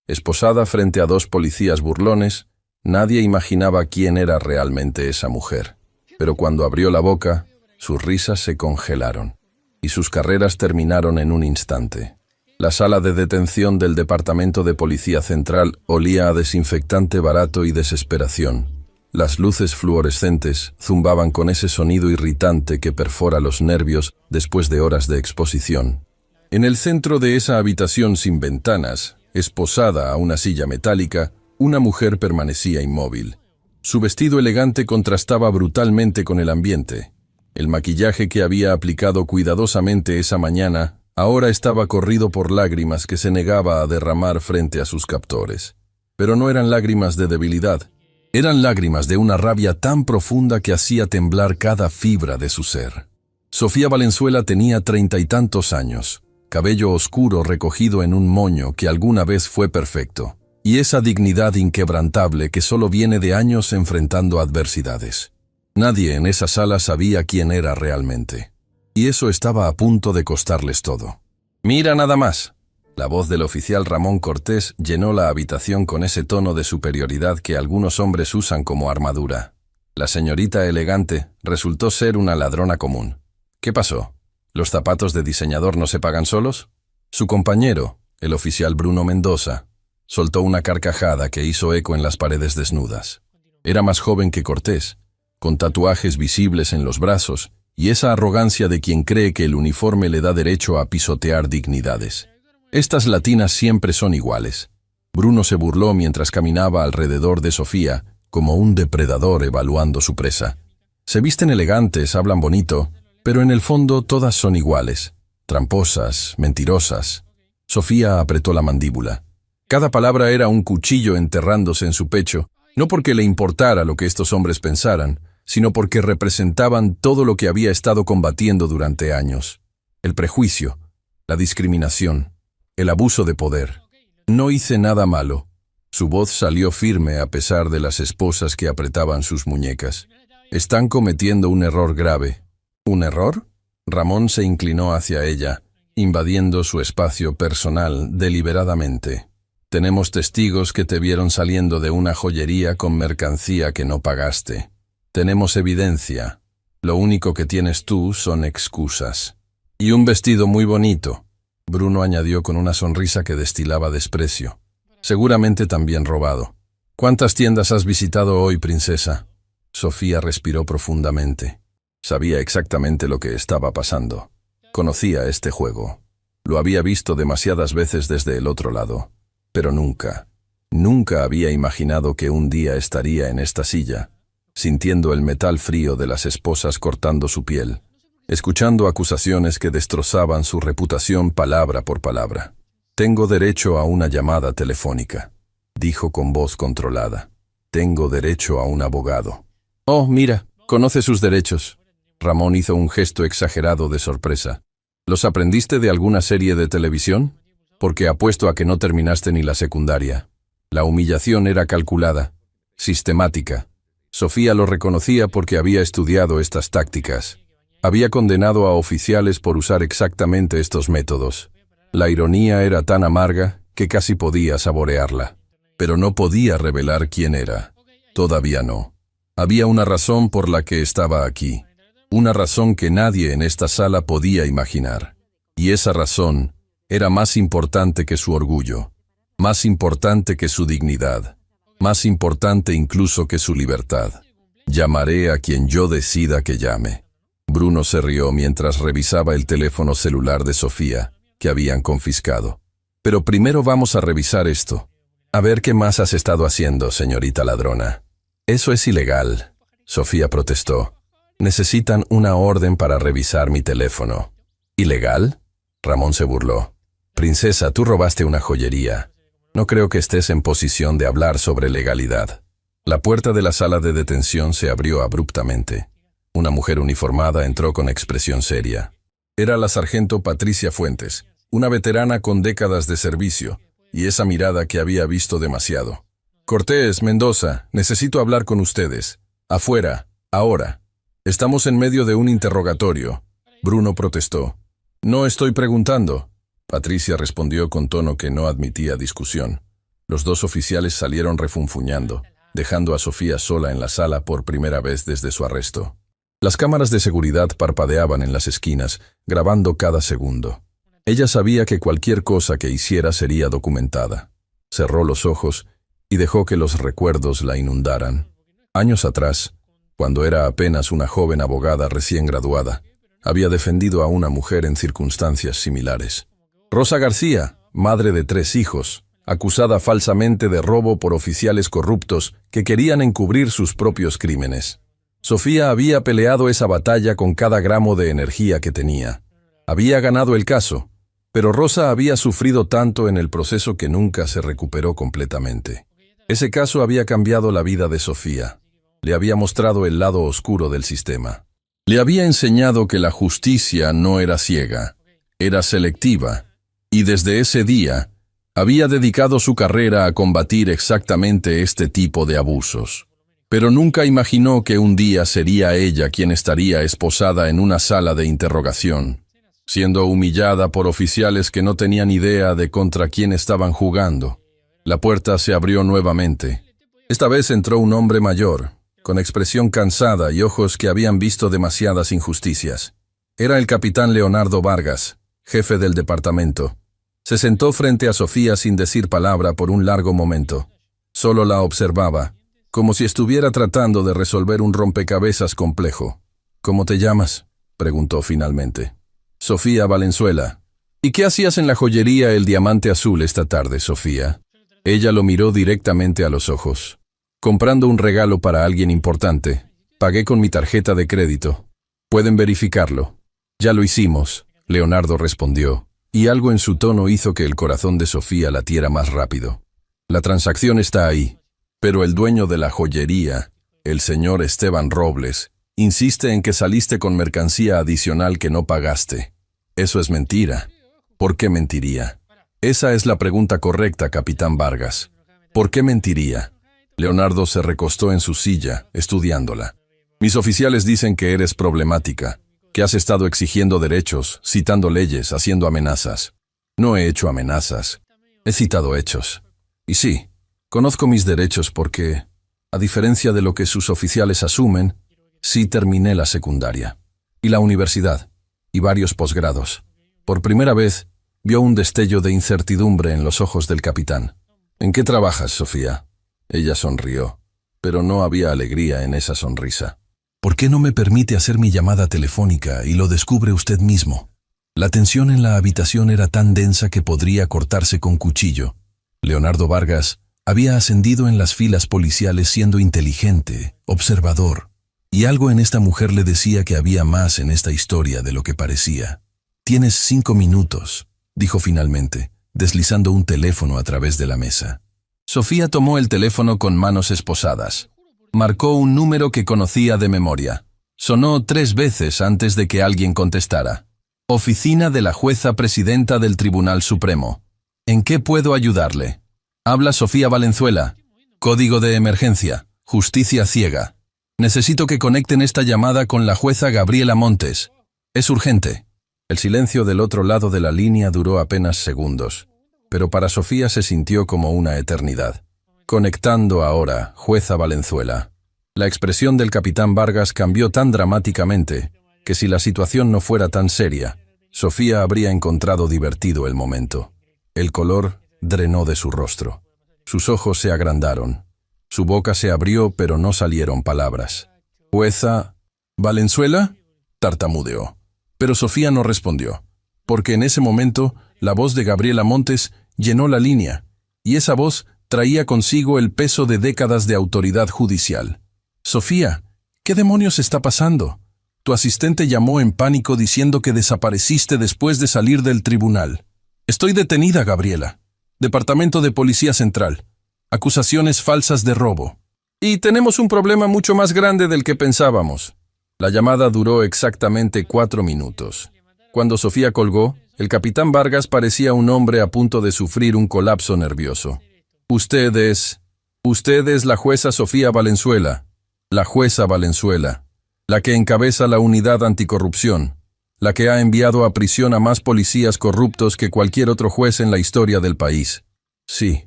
esposada frente a dos policías burlones, nadie imaginaba quién era realmente esa mujer. Pero cuando abrió la boca, sus risas se congelaron, y sus carreras terminaron en un instante. La sala de detención del Departamento de Policía Central olía a desinfectante barato y desesperación. Las luces fluorescentes zumbaban con ese sonido irritante que perfora los nervios después de horas de exposición. En el centro de esa habitación sin ventanas, esposada a una silla metálica, una mujer permanecía inmóvil. Su vestido elegante contrastaba brutalmente con el ambiente. El maquillaje que había aplicado cuidadosamente esa mañana ahora estaba corrido por lágrimas que se negaba a derramar frente a sus captores. Pero no eran lágrimas de debilidad. Eran lágrimas de una rabia tan profunda que hacía temblar cada fibra de su ser. Sofía Valenzuela tenía 30 y tantos años, cabello oscuro recogido en un moño que alguna vez fue perfecto, y esa dignidad inquebrantable que solo viene de años enfrentando adversidades. Nadie en esa sala sabía quién era realmente, y eso estaba a punto de costarles todo. «Mira nada más». La voz del oficial Ramón Cortés llenó la habitación con ese tono de superioridad que algunos hombres usan como armadura. La señorita elegante resultó ser una ladrona común. ¿Qué pasó? ¿Los zapatos de diseñador no se pagan solos? Su compañero, el oficial Bruno Mendoza, soltó una carcajada que hizo eco en las paredes desnudas. Era más joven que Cortés, con tatuajes visibles en los brazos y esa arrogancia de quien cree que el uniforme le da derecho a pisotear dignidades. Estas latinas siempre son iguales. Bruno se burló mientras caminaba alrededor de Sofía, como un depredador evaluando su presa. Se visten elegantes, hablan bonito, pero en el fondo todas son iguales, tramposas, mentirosas. Sofía apretó la mandíbula. Cada palabra era un cuchillo enterrándose en su pecho, no porque le importara lo que estos hombres pensaran, sino porque representaban todo lo que había estado combatiendo durante años. El prejuicio, la discriminación, el abuso de poder. No hice nada malo. Su voz salió firme a pesar de las esposas que apretaban sus muñecas. Están cometiendo un error grave. ¿Un error? Ramón se inclinó hacia ella, invadiendo su espacio personal deliberadamente. Tenemos testigos que te vieron saliendo de una joyería con mercancía que no pagaste. Tenemos evidencia. Lo único que tienes tú son excusas. Y un vestido muy bonito. Bruno añadió con una sonrisa que destilaba desprecio. Seguramente también robado. ¿Cuántas tiendas has visitado hoy, princesa? Sofía respiró profundamente. Sabía exactamente lo que estaba pasando. Conocía este juego. Lo había visto demasiadas veces desde el otro lado. Pero nunca había imaginado que un día estaría en esta silla, sintiendo el metal frío de las esposas cortando su piel, escuchando acusaciones que destrozaban su reputación palabra por palabra. «Tengo derecho a una llamada telefónica», dijo con voz controlada. «Tengo derecho a un abogado». «Oh, mira, conoce sus derechos». Ramón hizo un gesto exagerado de sorpresa. «¿Los aprendiste de alguna serie de televisión? Porque apuesto a que no terminaste ni la secundaria». La humillación era calculada, sistemática. Sofía lo reconocía porque había estudiado estas tácticas. Había condenado a oficiales por usar exactamente estos métodos. La ironía era tan amarga que casi podía saborearla. Pero no podía revelar quién era. Todavía no. Había una razón por la que estaba aquí. Una razón que nadie en esta sala podía imaginar. Y esa razón era más importante que su orgullo, más importante que su dignidad, más importante incluso que su libertad. Llamaré a quien yo decida que llame. Bruno se rió mientras revisaba el teléfono celular de Sofía, que habían confiscado. Pero primero vamos a revisar esto. A ver qué más has estado haciendo, señorita ladrona. Eso es ilegal, Sofía protestó. Necesitan una orden para revisar mi teléfono. ¿Ilegal? Ramón se burló. Princesa, tú robaste una joyería. No creo que estés en posición de hablar sobre legalidad. La puerta de la sala de detención se abrió abruptamente. Una mujer uniformada entró con expresión seria. Era la sargento Patricia Fuentes, una veterana con décadas de servicio, y esa mirada que había visto demasiado. Cortés, Mendoza, necesito hablar con ustedes. Afuera, ahora. Estamos en medio de un interrogatorio. Bruno protestó. No estoy preguntando. Patricia respondió con tono que no admitía discusión. Los dos oficiales salieron refunfuñando, dejando a Sofía sola en la sala por primera vez desde su arresto. Las cámaras de seguridad parpadeaban en las esquinas, grabando cada segundo. Ella sabía que cualquier cosa que hiciera sería documentada. Cerró los ojos y dejó que los recuerdos la inundaran. Años atrás, cuando era apenas una joven abogada recién graduada, había defendido a una mujer en circunstancias similares. Rosa García, madre de 3 hijos, acusada falsamente de robo por oficiales corruptos que querían encubrir sus propios crímenes. Sofía había peleado esa batalla con cada gramo de energía que tenía. Había ganado el caso, pero Rosa había sufrido tanto en el proceso que nunca se recuperó completamente. Ese caso había cambiado la vida de Sofía. Le había mostrado el lado oscuro del sistema. Le había enseñado que la justicia no era ciega, era selectiva, y desde ese día había dedicado su carrera a combatir exactamente este tipo de abusos. Pero nunca imaginó que un día sería ella quien estaría esposada en una sala de interrogación, siendo humillada por oficiales que no tenían idea de contra quién estaban jugando. La puerta se abrió nuevamente. Esta vez entró un hombre mayor, con expresión cansada y ojos que habían visto demasiadas injusticias. Era el capitán Leonardo Vargas, jefe del departamento. Se sentó frente a Sofía sin decir palabra por un largo momento. Solo la observaba, como si estuviera tratando de resolver un rompecabezas complejo. ¿Cómo te llamas?, preguntó finalmente. Sofía Valenzuela. ¿Y qué hacías en la joyería El Diamante Azul esta tarde, Sofía? Ella lo miró directamente a los ojos. Comprando un regalo para alguien importante. Pagué con mi tarjeta de crédito. Pueden verificarlo. Ya lo hicimos, Leonardo respondió, y algo en su tono hizo que el corazón de Sofía latiera más rápido. La transacción está ahí, pero el dueño de la joyería, el señor Esteban Robles, insiste en que saliste con mercancía adicional que no pagaste. Eso es mentira. ¿Por qué mentiría? Esa es la pregunta correcta, capitán Vargas. ¿Por qué mentiría? Leonardo se recostó en su silla, estudiándola. Mis oficiales dicen que eres problemática, que has estado exigiendo derechos, citando leyes, haciendo amenazas. No he hecho amenazas. He citado hechos. Y sí, conozco mis derechos porque, a diferencia de lo que sus oficiales asumen, sí terminé la secundaria, y la universidad, y varios posgrados. Por primera vez, vio un destello de incertidumbre en los ojos del capitán. ¿En qué trabajas, Sofía? Ella sonrió, pero no había alegría en esa sonrisa. ¿Por qué no me permite hacer mi llamada telefónica y lo descubre usted mismo? La tensión en la habitación era tan densa que podría cortarse con cuchillo. Leonardo Vargas había ascendido en las filas policiales siendo inteligente, observador, y algo en esta mujer le decía que había más en esta historia de lo que parecía. «Tienes 5 minutos», dijo finalmente, deslizando un teléfono a través de la mesa. Sofía tomó el teléfono con manos esposadas. Marcó un número que conocía de memoria. Sonó 3 veces antes de que alguien contestara. Oficina de la jueza presidenta del Tribunal Supremo. ¿En qué puedo ayudarle? Habla Sofía Valenzuela. Código de emergencia. Justicia ciega. Necesito que conecten esta llamada con la jueza Gabriela Montes. Es urgente. El silencio del otro lado de la línea duró apenas segundos, pero para Sofía se sintió como una eternidad. Conectando ahora, jueza Valenzuela. La expresión del capitán Vargas cambió tan dramáticamente que si la situación no fuera tan seria, Sofía habría encontrado divertido el momento. El color drenó de su rostro. Sus ojos se agrandaron. Su boca se abrió, pero no salieron palabras. «¿Jueza Valenzuela?», tartamudeó. Pero Sofía no respondió, porque en ese momento la voz de Gabriela Montes llenó la línea, y esa voz traía consigo el peso de décadas de autoridad judicial. «Sofía, ¿qué demonios está pasando? Tu asistente llamó en pánico diciendo que desapareciste después de salir del tribunal. Estoy detenida, Gabriela. Departamento de Policía Central. Acusaciones falsas de robo. Y tenemos un problema mucho más grande del que pensábamos». La llamada duró exactamente 4 minutos. Cuando Sofía colgó, el capitán Vargas parecía un hombre a punto de sufrir un colapso nervioso. Usted es la jueza Sofía Valenzuela, la jueza Valenzuela, la que encabeza la unidad anticorrupción, la que ha enviado a prisión a más policías corruptos que cualquier otro juez en la historia del país. Sí,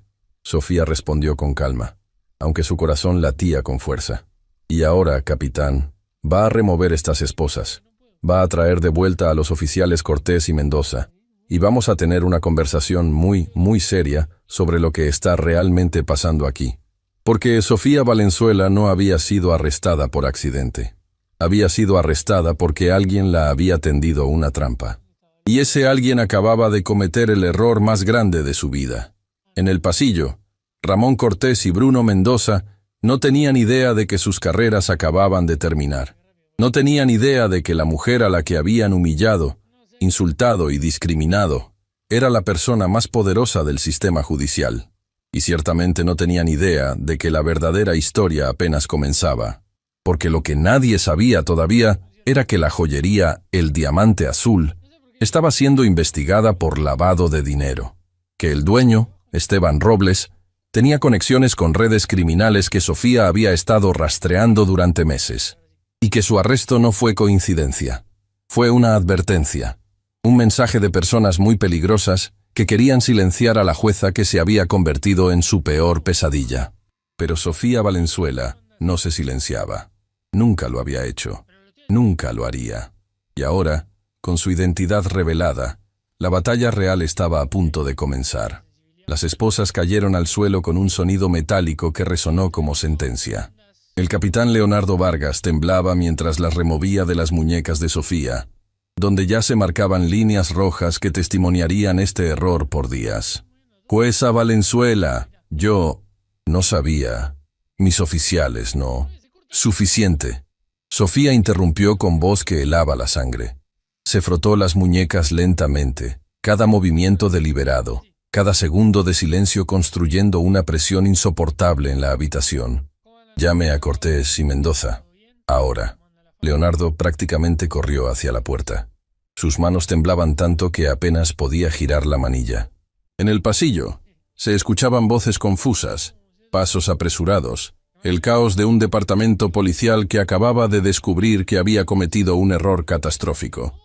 Sofía respondió con calma, aunque su corazón latía con fuerza. Y ahora, capitán, va a remover estas esposas. Va a traer de vuelta a los oficiales Cortés y Mendoza. Y vamos a tener una conversación muy seria sobre lo que está realmente pasando aquí. Porque Sofía Valenzuela no había sido arrestada por accidente. Había sido arrestada porque alguien la había tendido una trampa. Y ese alguien acababa de cometer el error más grande de su vida. En el pasillo, Ramón Cortés y Bruno Mendoza no tenían idea de que sus carreras acababan de terminar. No tenían idea de que la mujer a la que habían humillado, insultado y discriminado era la persona más poderosa del sistema judicial. Y ciertamente no tenían idea de que la verdadera historia apenas comenzaba. Porque lo que nadie sabía todavía era que la joyería El Diamante Azul estaba siendo investigada por lavado de dinero. Que el dueño, Esteban Robles, tenía conexiones con redes criminales que Sofía había estado rastreando durante meses. Y que su arresto no fue coincidencia. Fue una advertencia. Un mensaje de personas muy peligrosas que querían silenciar a la jueza que se había convertido en su peor pesadilla. Pero Sofía Valenzuela no se silenciaba. Nunca lo había hecho. Nunca lo haría. Y ahora, con su identidad revelada, la batalla real estaba a punto de comenzar. Las esposas cayeron al suelo con un sonido metálico que resonó como sentencia. El capitán Leonardo Vargas temblaba mientras las removía de las muñecas de Sofía, donde ya se marcaban líneas rojas que testimoniarían este error por días. Jueza Valenzuela, yo no sabía. Mis oficiales no. Suficiente. Sofía interrumpió con voz que helaba la sangre. Se frotó las muñecas lentamente, cada movimiento deliberado, cada segundo de silencio construyendo una presión insoportable en la habitación. Llame a Cortés y Mendoza. Ahora. Leonardo prácticamente corrió hacia la puerta. Sus manos temblaban tanto que apenas podía girar la manilla. En el pasillo se escuchaban voces confusas, pasos apresurados, el caos de un departamento policial que acababa de descubrir que había cometido un error catastrófico.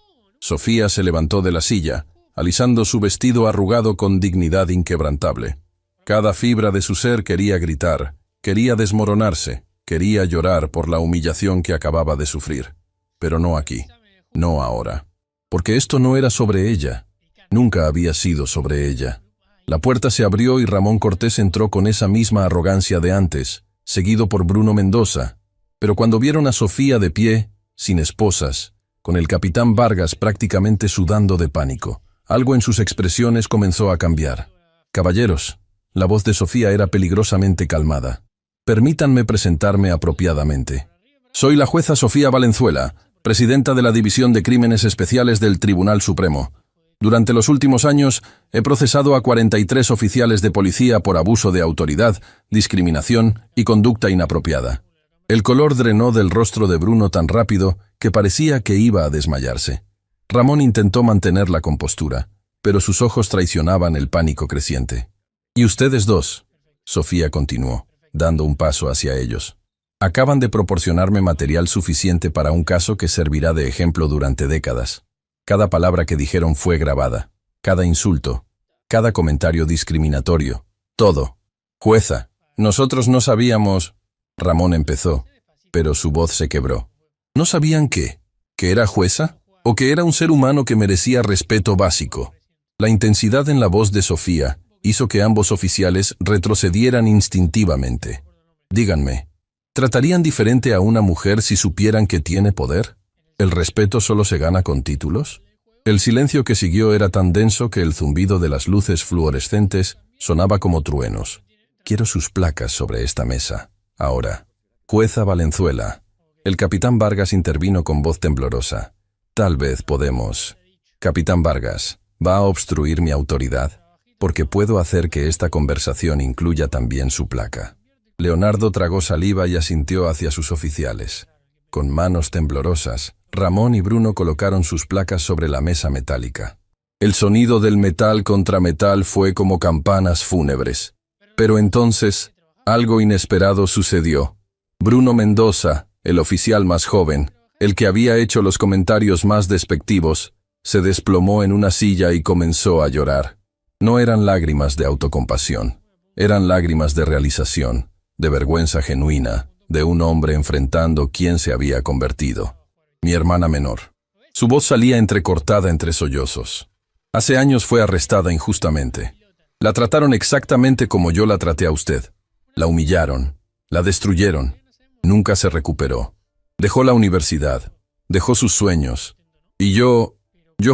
Sofía se levantó de la silla, alisando su vestido arrugado con dignidad inquebrantable. Cada fibra de su ser quería gritar, quería desmoronarse, quería llorar por la humillación que acababa de sufrir. Pero no aquí, no ahora. Porque esto no era sobre ella. Nunca había sido sobre ella. La puerta se abrió y Ramón Cortés entró con esa misma arrogancia de antes, seguido por Bruno Mendoza. Pero cuando vieron a Sofía de pie, sin esposas, con el capitán Vargas prácticamente sudando de pánico, algo en sus expresiones comenzó a cambiar. Caballeros, la voz de Sofía era peligrosamente calmada. Permítanme presentarme apropiadamente. Soy la jueza Sofía Valenzuela, presidenta de la División de Crímenes Especiales del Tribunal Supremo. Durante los últimos años he procesado a 43 oficiales de policía por abuso de autoridad, discriminación y conducta inapropiada. El color drenó del rostro de Bruno tan rápido que parecía que iba a desmayarse. Ramón intentó mantener la compostura, pero sus ojos traicionaban el pánico creciente. «Y ustedes dos», Sofía continuó, dando un paso hacia ellos. «Acaban de proporcionarme material suficiente para un caso que servirá de ejemplo durante décadas. Cada palabra que dijeron fue grabada, cada insulto, cada comentario discriminatorio, todo. Jueza, nosotros no sabíamos...» Ramón empezó, pero su voz se quebró. ¿No sabían qué? ¿Que era jueza? ¿O que era un ser humano que merecía respeto básico? La intensidad en la voz de Sofía hizo que ambos oficiales retrocedieran instintivamente. Díganme, ¿tratarían diferente a una mujer si supieran que tiene poder? ¿El respeto solo se gana con títulos? El silencio que siguió era tan denso que el zumbido de las luces fluorescentes sonaba como truenos. Quiero sus placas sobre esta mesa. Ahora. Jueza Valenzuela. El capitán Vargas intervino con voz temblorosa. Tal vez podemos. Capitán Vargas, ¿va a obstruir mi autoridad? Porque puedo hacer que esta conversación incluya también su placa. Leonardo tragó saliva y asintió hacia sus oficiales. Con manos temblorosas, Ramón y Bruno colocaron sus placas sobre la mesa metálica. El sonido del metal contra metal fue como campanas fúnebres. Pero entonces, algo inesperado sucedió. Bruno Mendoza, el oficial más joven, el que había hecho los comentarios más despectivos, se desplomó en una silla y comenzó a llorar. No eran lágrimas de autocompasión. Eran lágrimas de realización, de vergüenza genuina, de un hombre enfrentando quién se había convertido. Mi hermana menor. Su voz salía entrecortada entre sollozos. Hace años fue arrestada injustamente. La trataron exactamente como yo la traté a usted. La humillaron, la destruyeron. Nunca se recuperó. Dejó la universidad, dejó sus sueños. Y yo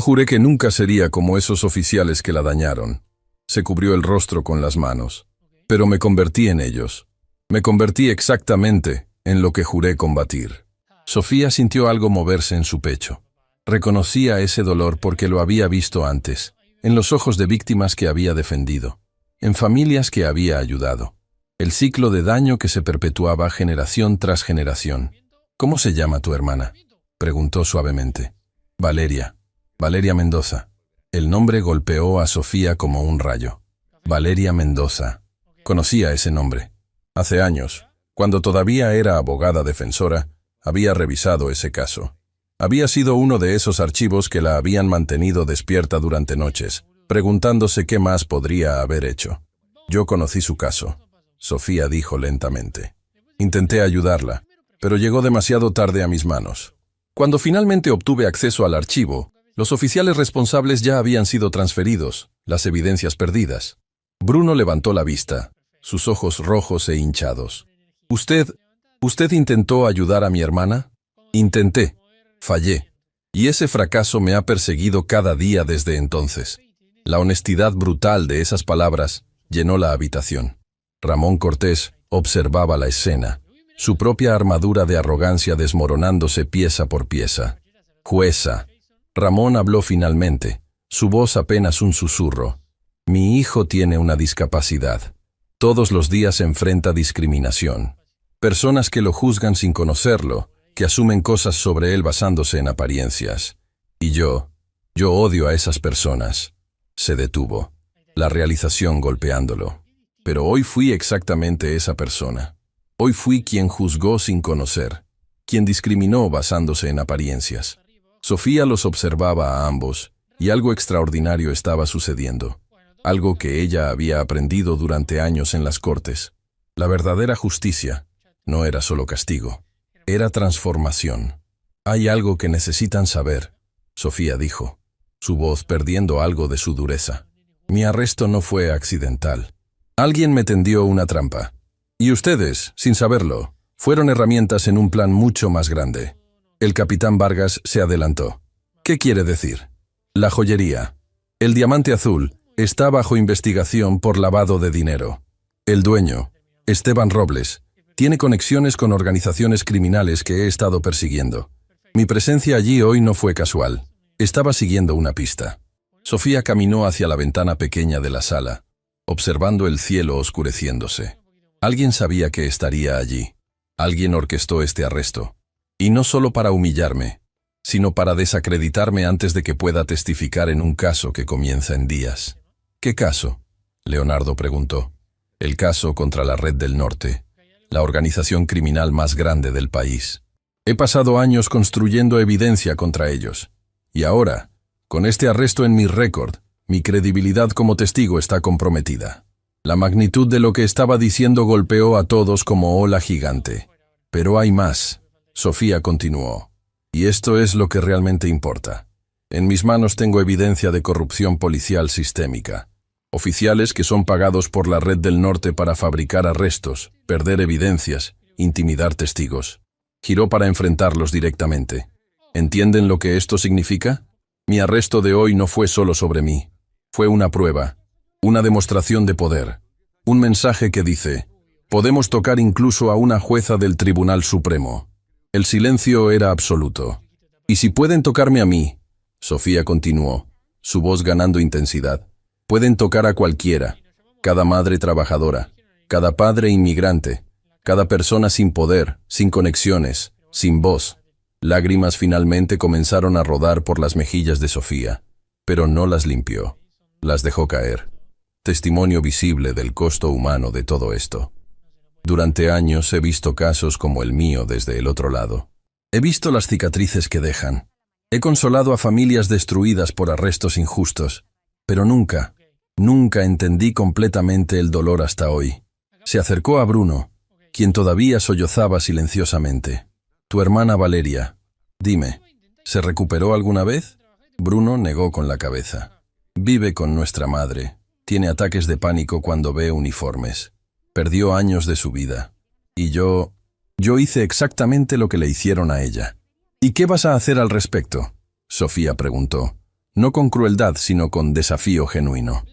juré que nunca sería como esos oficiales que la dañaron. Se cubrió el rostro con las manos. Pero me convertí en ellos. Me convertí exactamente en lo que juré combatir. Sofía sintió algo moverse en su pecho. Reconocía ese dolor porque lo había visto antes, en los ojos de víctimas que había defendido, en familias que había ayudado. El ciclo de daño que se perpetuaba generación tras generación. ¿Cómo se llama tu hermana?, preguntó suavemente. Valeria. Valeria Mendoza. El nombre golpeó a Sofía como un rayo. Valeria Mendoza. Conocía ese nombre. Hace años, cuando todavía era abogada defensora, había revisado ese caso. Había sido uno de esos archivos que la habían mantenido despierta durante noches, preguntándose qué más podría haber hecho. Yo conocí su caso, Sofía dijo lentamente. Intenté ayudarla, pero llegó demasiado tarde a mis manos. Cuando finalmente obtuve acceso al archivo, los oficiales responsables ya habían sido transferidos, las evidencias perdidas. Bruno levantó la vista, sus ojos rojos e hinchados. ¿Usted intentó ayudar a mi hermana? Intenté. Fallé. Y ese fracaso me ha perseguido cada día desde entonces. La honestidad brutal de esas palabras llenó la habitación. Ramón Cortés observaba la escena, su propia armadura de arrogancia desmoronándose pieza por pieza. Jueza. Ramón habló finalmente, su voz apenas un susurro. Mi hijo tiene una discapacidad. Todos los días enfrenta discriminación. Personas que lo juzgan sin conocerlo, que asumen cosas sobre él basándose en apariencias. Y yo odio a esas personas. Se detuvo, la realización golpeándolo. Pero hoy fui exactamente esa persona. Hoy fui quien juzgó sin conocer, quien discriminó basándose en apariencias. Sofía los observaba a ambos, y algo extraordinario estaba sucediendo. Algo que ella había aprendido durante años en las cortes. La verdadera justicia no era solo castigo. Era transformación. Hay algo que necesitan saber, Sofía dijo, su voz perdiendo algo de su dureza. Mi arresto no fue accidental. Alguien me tendió una trampa. Y ustedes, sin saberlo, fueron herramientas en un plan mucho más grande. El capitán Vargas se adelantó. ¿Qué quiere decir? La joyería. El diamante azul está bajo investigación por lavado de dinero. El dueño, Esteban Robles, tiene conexiones con organizaciones criminales que he estado persiguiendo. Mi presencia allí hoy no fue casual. Estaba siguiendo una pista. Sofía caminó hacia la ventana pequeña de la sala, observando el cielo oscureciéndose. Alguien sabía que estaría allí. Alguien orquestó este arresto. Y no solo para humillarme, sino para desacreditarme antes de que pueda testificar en un caso que comienza en días. ¿Qué caso?, Leonardo preguntó. El caso contra la Red del Norte, la organización criminal más grande del país. He pasado años construyendo evidencia contra ellos. Y ahora, con este arresto en mi récord, mi credibilidad como testigo está comprometida. La magnitud de lo que estaba diciendo golpeó a todos como ola gigante. Pero hay más, Sofía continuó. Y esto es lo que realmente importa. En mis manos tengo evidencia de corrupción policial sistémica. Oficiales que son pagados por la Red del Norte para fabricar arrestos, perder evidencias, intimidar testigos. Giró para enfrentarlos directamente. ¿Entienden lo que esto significa? Mi arresto de hoy no fue solo sobre mí. Fue una prueba, una demostración de poder. Un mensaje que dice, podemos tocar incluso a una jueza del Tribunal Supremo. El silencio era absoluto. Y si pueden tocarme a mí, Sofía continuó, su voz ganando intensidad, pueden tocar a cualquiera, cada madre trabajadora, cada padre inmigrante, cada persona sin poder, sin conexiones, sin voz. Lágrimas finalmente comenzaron a rodar por las mejillas de Sofía, pero no las limpió, las dejó caer. Testimonio visible del costo humano de todo esto. Durante años he visto casos como el mío desde el otro lado. He visto las cicatrices que dejan. He consolado a familias destruidas por arrestos injustos, pero nunca Nunca entendí completamente el dolor hasta hoy. Se acercó a Bruno, quien todavía sollozaba silenciosamente. Tu hermana Valeria, dime, ¿se recuperó alguna vez? Bruno negó con la cabeza. Vive con nuestra madre. Tiene ataques de pánico cuando ve uniformes. Perdió años de su vida. Y yo hice exactamente lo que le hicieron a ella. ¿Y qué vas a hacer al respecto? Sofía preguntó. No con crueldad, sino con desafío genuino.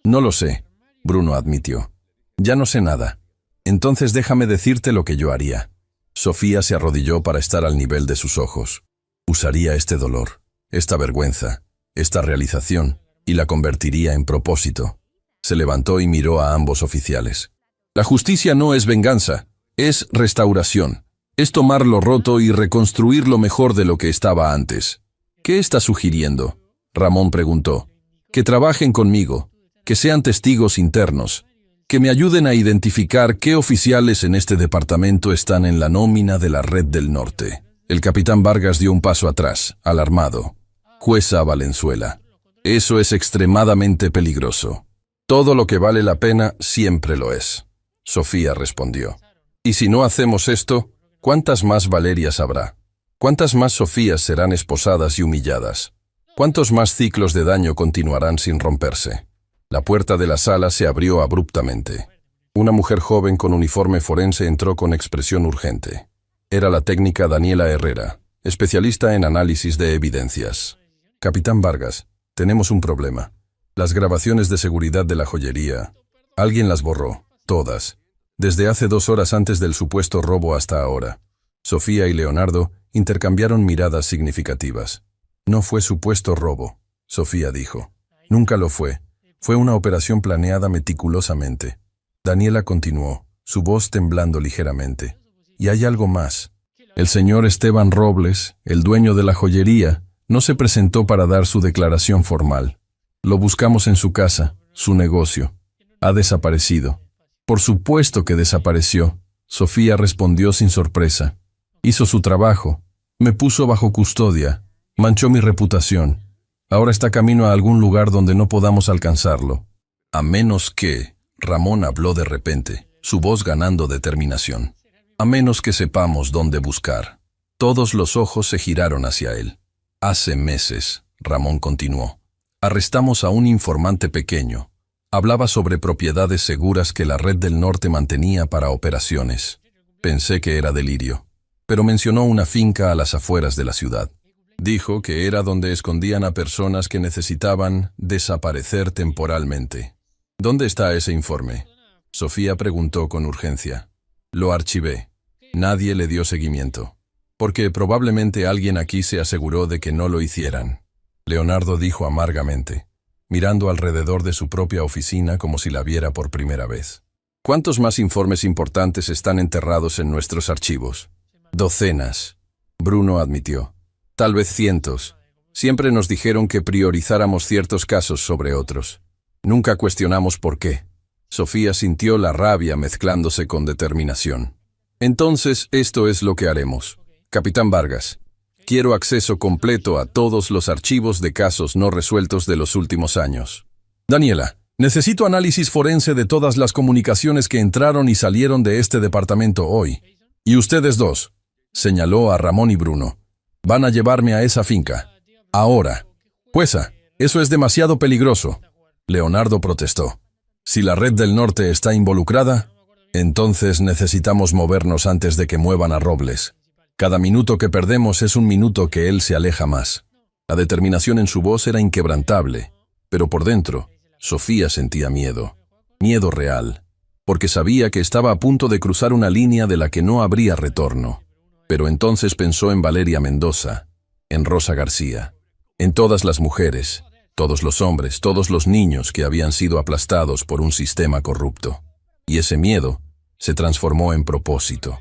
No lo sé, Bruno admitió. Ya no sé nada. Entonces déjame decirte lo que yo haría. Sofía se arrodilló para estar al nivel de sus ojos. Usaría este dolor, esta vergüenza, esta realización, y la convertiría en propósito. Se levantó y miró a ambos oficiales. La justicia no es venganza, es restauración. Es tomar lo roto y reconstruir lo mejor de lo que estaba antes. ¿Qué está sugiriendo? Ramón preguntó. Que trabajen conmigo, que sean testigos internos, que me ayuden a identificar qué oficiales en este departamento están en la nómina de la Red del Norte. El capitán Vargas dio un paso atrás, alarmado. Jueza Valenzuela. Eso es extremadamente peligroso. Todo lo que vale la pena siempre lo es. Sofía respondió. Y si no hacemos esto, ¿cuántas más Valerias habrá? ¿Cuántas más Sofías serán esposadas y humilladas? ¿Cuántos más ciclos de daño continuarán sin romperse? La puerta de la sala se abrió abruptamente. Una mujer joven con uniforme forense entró con expresión urgente. Era la técnica Daniela Herrera, especialista en análisis de evidencias. Capitán Vargas, tenemos un problema. Las grabaciones de seguridad de la joyería. Alguien las borró, todas, desde hace 2 horas antes del supuesto robo hasta ahora. Sofía y Leonardo intercambiaron miradas significativas. No fue supuesto robo, Sofía dijo. Nunca lo fue. Fue una operación planeada meticulosamente. Daniela continuó, su voz temblando ligeramente. Y hay algo más. El señor Esteban Robles, el dueño de la joyería, no se presentó para dar su declaración formal. Lo buscamos en su casa, su negocio. Ha desaparecido. Por supuesto que desapareció. Sofía respondió sin sorpresa. Hizo su trabajo. Me puso bajo custodia. Manchó mi reputación. Ahora está camino a algún lugar donde no podamos alcanzarlo. A menos que... Ramón habló de repente, su voz ganando determinación. A menos que sepamos dónde buscar. Todos los ojos se giraron hacia él. Hace meses, Ramón continuó, arrestamos a un informante pequeño. Hablaba sobre propiedades seguras que la Red del Norte mantenía para operaciones. Pensé que era delirio, pero mencionó una finca a las afueras de la ciudad. Dijo que era donde escondían a personas que necesitaban desaparecer temporalmente. ¿Dónde está ese informe? Sofía preguntó con urgencia. Lo archivé. Nadie le dio seguimiento. Porque probablemente alguien aquí se aseguró de que no lo hicieran. Leonardo dijo amargamente, mirando alrededor de su propia oficina como si la viera por primera vez. ¿Cuántos más informes importantes están enterrados en nuestros archivos? Docenas. Bruno admitió. Tal vez cientos. Siempre nos dijeron que priorizáramos ciertos casos sobre otros. Nunca cuestionamos por qué. Sofía sintió la rabia mezclándose con determinación. Entonces, esto es lo que haremos. Capitán Vargas, quiero acceso completo a todos los archivos de casos no resueltos de los últimos años. Daniela, necesito análisis forense de todas las comunicaciones que entraron y salieron de este departamento hoy. Y ustedes dos, señaló a Ramón y Bruno, van a llevarme a esa finca. Ahora. Jueza, eso es demasiado peligroso. Leonardo protestó. Si la Red del Norte está involucrada, entonces necesitamos movernos antes de que muevan a Robles. Cada minuto que perdemos es un minuto que él se aleja más. La determinación en su voz era inquebrantable, pero por dentro, Sofía sentía miedo. Miedo real, porque sabía que estaba a punto de cruzar una línea de la que no habría retorno. Pero entonces pensó en Valeria Mendoza, en Rosa García, en todas las mujeres, todos los hombres, todos los niños que habían sido aplastados por un sistema corrupto. Y ese miedo se transformó en propósito.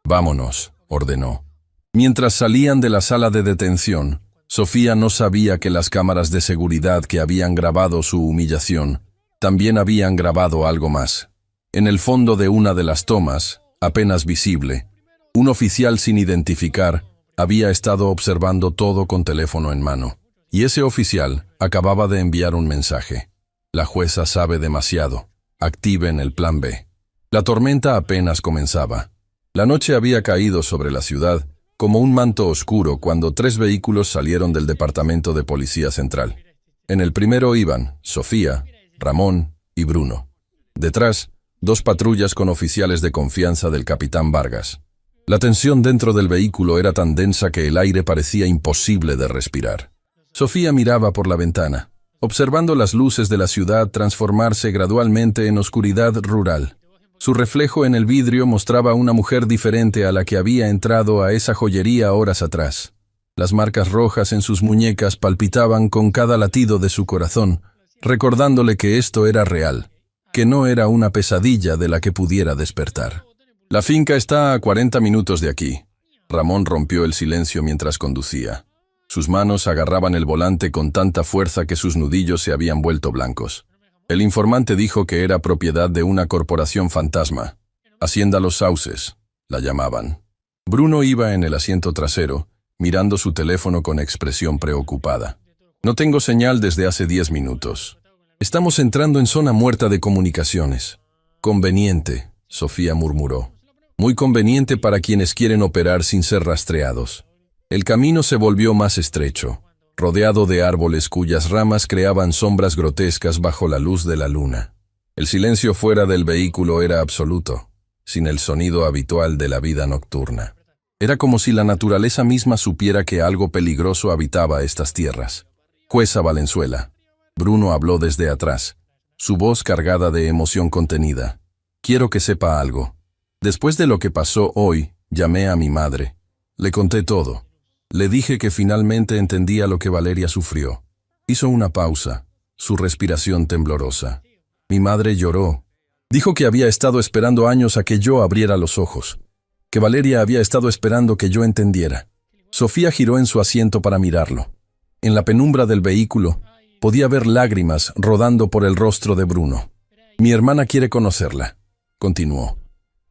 Vámonos, ordenó. Mientras salían de la sala de detención, Sofía no sabía que las cámaras de seguridad que habían grabado su humillación también habían grabado algo más. En el fondo de una de las tomas, apenas visible, un oficial sin identificar había estado observando todo con teléfono en mano. Y ese oficial acababa de enviar un mensaje. La jueza sabe demasiado. Activen el plan B. La tormenta apenas comenzaba. La noche había caído sobre la ciudad como un manto oscuro cuando 3 vehículos salieron del Departamento de Policía Central. En el primero iban Sofía, Ramón y Bruno. Detrás, 2 patrullas con oficiales de confianza del capitán Vargas. La tensión dentro del vehículo era tan densa que el aire parecía imposible de respirar. Sofía miraba por la ventana, observando las luces de la ciudad transformarse gradualmente en oscuridad rural. Su reflejo en el vidrio mostraba una mujer diferente a la que había entrado a esa joyería horas atrás. Las marcas rojas en sus muñecas palpitaban con cada latido de su corazón, recordándole que esto era real, que no era una pesadilla de la que pudiera despertar. La finca está a 40 minutos de aquí. Ramón rompió el silencio mientras conducía. Sus manos agarraban el volante con tanta fuerza que sus nudillos se habían vuelto blancos. El informante dijo que era propiedad de una corporación fantasma. Hacienda Los Sauces, la llamaban. Bruno iba en el asiento trasero, mirando su teléfono con expresión preocupada. No tengo señal desde hace 10 minutos. Estamos entrando en zona muerta de comunicaciones. Conveniente, Sofía murmuró. Muy conveniente para quienes quieren operar sin ser rastreados. El camino se volvió más estrecho, rodeado de árboles cuyas ramas creaban sombras grotescas bajo la luz de la luna. El silencio fuera del vehículo era absoluto, sin el sonido habitual de la vida nocturna. Era como si la naturaleza misma supiera que algo peligroso habitaba estas tierras. Jueza Valenzuela. Bruno habló desde atrás, su voz cargada de emoción contenida. Quiero que sepa algo. Después de lo que pasó hoy, llamé a mi madre. Le conté todo. Le dije que finalmente entendía lo que Valeria sufrió. Hizo una pausa, su respiración temblorosa. Mi madre lloró. Dijo que había estado esperando años a que yo abriera los ojos, que Valeria había estado esperando que yo entendiera. Sofía giró en su asiento para mirarlo. En la penumbra del vehículo, podía ver lágrimas rodando por el rostro de Bruno. Mi hermana quiere conocerla, continuó.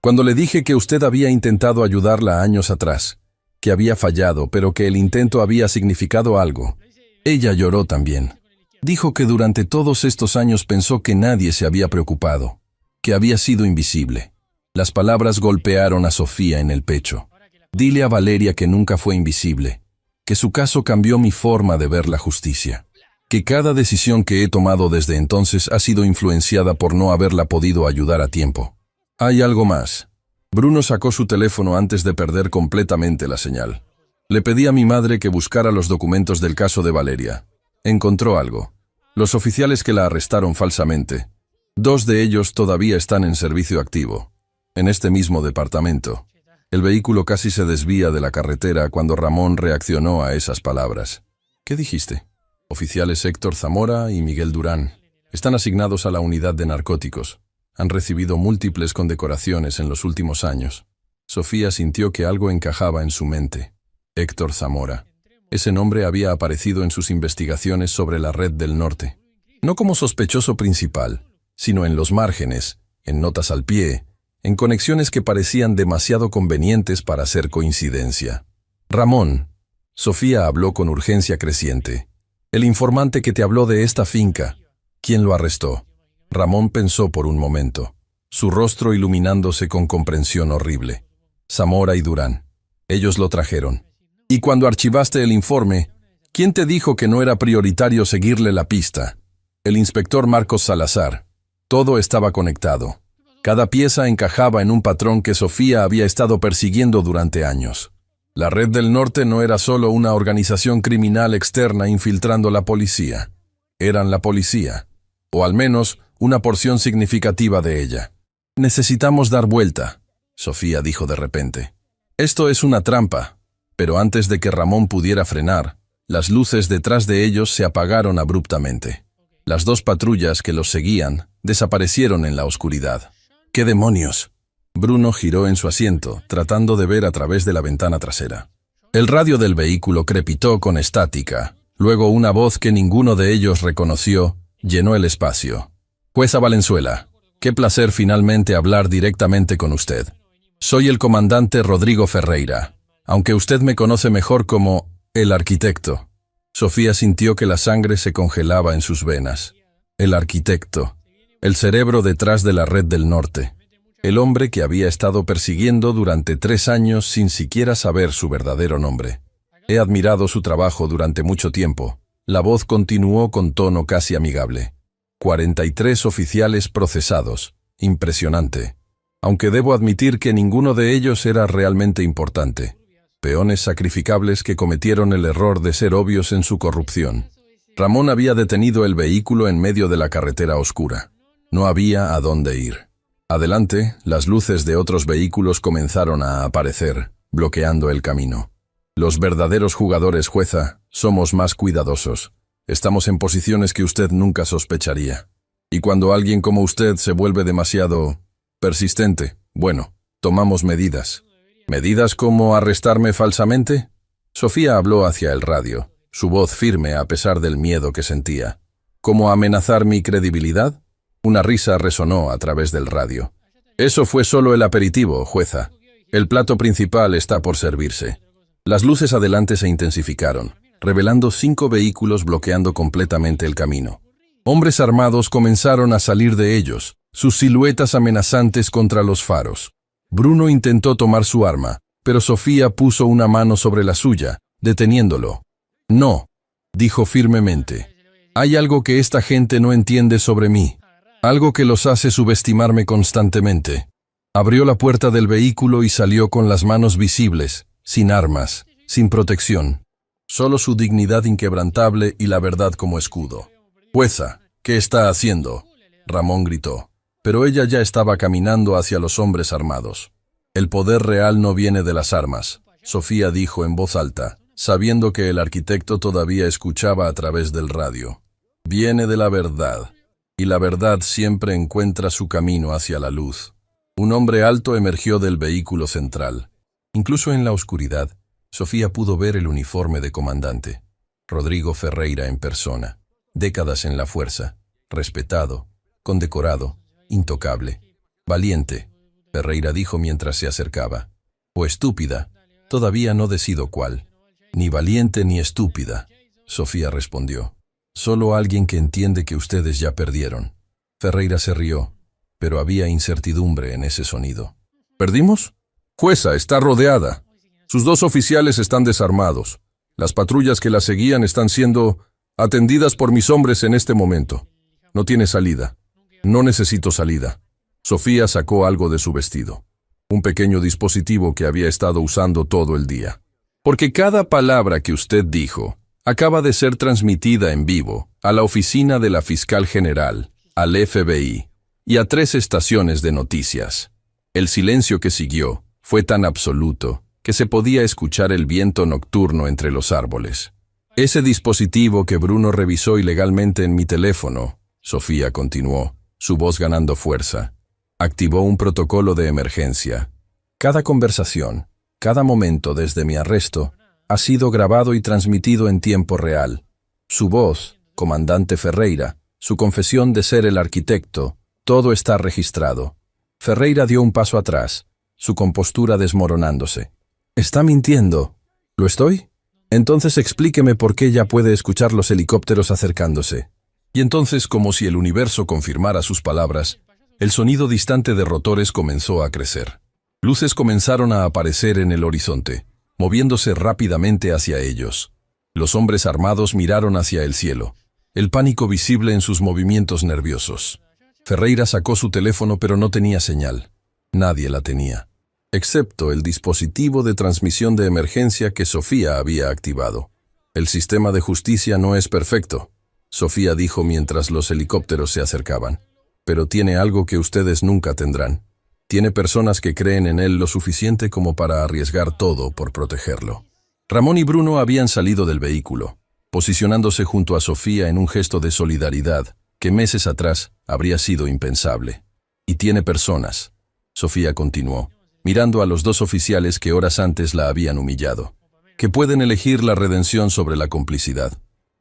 Cuando le dije que usted había intentado ayudarla años atrás, que había fallado, pero que el intento había significado algo, ella lloró también. Dijo que durante todos estos años pensó que nadie se había preocupado, que había sido invisible. Las palabras golpearon a Sofía en el pecho. Dile a Valeria que nunca fue invisible, que su caso cambió mi forma de ver la justicia, que cada decisión que he tomado desde entonces ha sido influenciada por no haberla podido ayudar a tiempo. Hay algo más. Bruno sacó su teléfono antes de perder completamente la señal. Le pedí a mi madre que buscara los documentos del caso de Valeria. Encontró algo. Los oficiales que la arrestaron falsamente. 2 de ellos todavía están en servicio activo, en este mismo departamento. El vehículo casi se desvía de la carretera cuando Ramón reaccionó a esas palabras. ¿Qué dijiste? Oficiales Héctor Zamora y Miguel Durán. Están asignados a la unidad de narcóticos. Han recibido múltiples condecoraciones en los últimos años. Sofía sintió que algo encajaba en su mente. Héctor Zamora. Ese nombre había aparecido en sus investigaciones sobre la Red del Norte. No como sospechoso principal, sino en los márgenes, en notas al pie, en conexiones que parecían demasiado convenientes para ser coincidencia. Ramón. Sofía habló con urgencia creciente. El informante que te habló de esta finca. ¿Quién lo arrestó? Ramón pensó por un momento, su rostro iluminándose con comprensión horrible. Zamora y Durán. Ellos lo trajeron. Y cuando archivaste el informe, ¿quién te dijo que no era prioritario seguirle la pista? El inspector Marcos Salazar. Todo estaba conectado. Cada pieza encajaba en un patrón que Sofía había estado persiguiendo durante años. La Red del Norte no era solo una organización criminal externa infiltrando la policía. Eran la policía, o al menos una porción significativa de ella. Necesitamos dar vuelta, Sofía dijo de repente. Esto es una trampa. Pero antes de que Ramón pudiera frenar, las luces detrás de ellos se apagaron abruptamente. Las 2 patrullas que los seguían desaparecieron en la oscuridad. ¿Qué demonios? Bruno giró en su asiento, tratando de ver a través de la ventana trasera. El radio del vehículo crepitó con estática. Luego una voz que ninguno de ellos reconoció llenó el espacio. Jueza Valenzuela, qué placer finalmente hablar directamente con usted. Soy el comandante Rodrigo Ferreira, aunque usted me conoce mejor como el arquitecto. Sofía sintió que la sangre se congelaba en sus venas. El arquitecto. El cerebro detrás de la red del norte. El hombre que había estado persiguiendo durante 3 años sin siquiera saber su verdadero nombre. He admirado su trabajo durante mucho tiempo. La voz continuó con tono casi amigable. 43 oficiales procesados. Impresionante. Aunque debo admitir que ninguno de ellos era realmente importante. Peones sacrificables que cometieron el error de ser obvios en su corrupción. Ramón había detenido el vehículo en medio de la carretera oscura. No había a dónde ir. Adelante, las luces de otros vehículos comenzaron a aparecer, bloqueando el camino. Los verdaderos jugadores, jueza, somos más cuidadosos. Estamos en posiciones que usted nunca sospecharía. Y cuando alguien como usted se vuelve demasiado persistente, bueno, tomamos medidas. ¿Medidas como arrestarme falsamente? Sofía habló hacia el radio, su voz firme a pesar del miedo que sentía. ¿Cómo amenazar mi credibilidad? Una risa resonó a través del radio. Eso fue solo el aperitivo, jueza. El plato principal está por servirse. Las luces adelante se intensificaron, revelando 5 vehículos bloqueando completamente el camino. Hombres armados comenzaron a salir de ellos, sus siluetas amenazantes contra los faros. Bruno intentó tomar su arma, pero Sofía puso una mano sobre la suya, deteniéndolo. No, dijo firmemente. Hay algo que esta gente no entiende sobre mí. Algo que los hace subestimarme constantemente. Abrió la puerta del vehículo y salió con las manos visibles, sin armas, sin protección. Solo su dignidad inquebrantable y la verdad como escudo. «Jueza, ¿qué está haciendo?», Ramón gritó. Pero ella ya estaba caminando hacia los hombres armados. «El poder real no viene de las armas», Sofía dijo en voz alta, sabiendo que el arquitecto todavía escuchaba a través del radio. «Viene de la verdad. Y la verdad siempre encuentra su camino hacia la luz». Un hombre alto emergió del vehículo central. Incluso en la oscuridad, Sofía pudo ver el uniforme de comandante. Rodrigo Ferreira en persona. Décadas en la fuerza. Respetado. Condecorado. Intocable. Valiente, Ferreira dijo mientras se acercaba. O estúpida. Todavía no decido cuál. Ni valiente ni estúpida, Sofía respondió. Solo alguien que entiende que ustedes ya perdieron. Ferreira se rió, pero había incertidumbre en ese sonido. ¿Perdimos? Jueza, está rodeada. Sus 2 oficiales están desarmados. Las patrullas que la seguían están siendo atendidas por mis hombres en este momento. No tiene salida. No necesito salida. Sofía sacó algo de su vestido. Un pequeño dispositivo que había estado usando todo el día. Porque cada palabra que usted dijo acaba de ser transmitida en vivo a la oficina de la fiscal general, al FBI y a 3 estaciones de noticias. El silencio que siguió fue tan absoluto que se podía escuchar el viento nocturno entre los árboles. Ese dispositivo que Bruno revisó ilegalmente en mi teléfono, Sofía continuó, su voz ganando fuerza, activó un protocolo de emergencia. Cada conversación, cada momento desde mi arresto, ha sido grabado y transmitido en tiempo real. Su voz, comandante Ferreira, su confesión de ser el arquitecto, todo está registrado. Ferreira dio un paso atrás, su compostura desmoronándose. ¿Está mintiendo? ¿Lo estoy? Entonces explíqueme por qué ya puede escuchar los helicópteros acercándose. Y entonces, como si el universo confirmara sus palabras, el sonido distante de rotores comenzó a crecer. Luces comenzaron a aparecer en el horizonte, moviéndose rápidamente hacia ellos. Los hombres armados miraron hacia el cielo, el pánico visible en sus movimientos nerviosos. Ferreira sacó su teléfono pero no tenía señal. Nadie la tenía, excepto el dispositivo de transmisión de emergencia que Sofía había activado. El sistema de justicia no es perfecto, Sofía dijo mientras los helicópteros se acercaban. Pero tiene algo que ustedes nunca tendrán. Tiene personas que creen en él lo suficiente como para arriesgar todo por protegerlo. Ramón y Bruno habían salido del vehículo, posicionándose junto a Sofía en un gesto de solidaridad que meses atrás habría sido impensable. Y tiene personas, Sofía continuó, mirando a los 2 oficiales que horas antes la habían humillado, que pueden elegir la redención sobre la complicidad,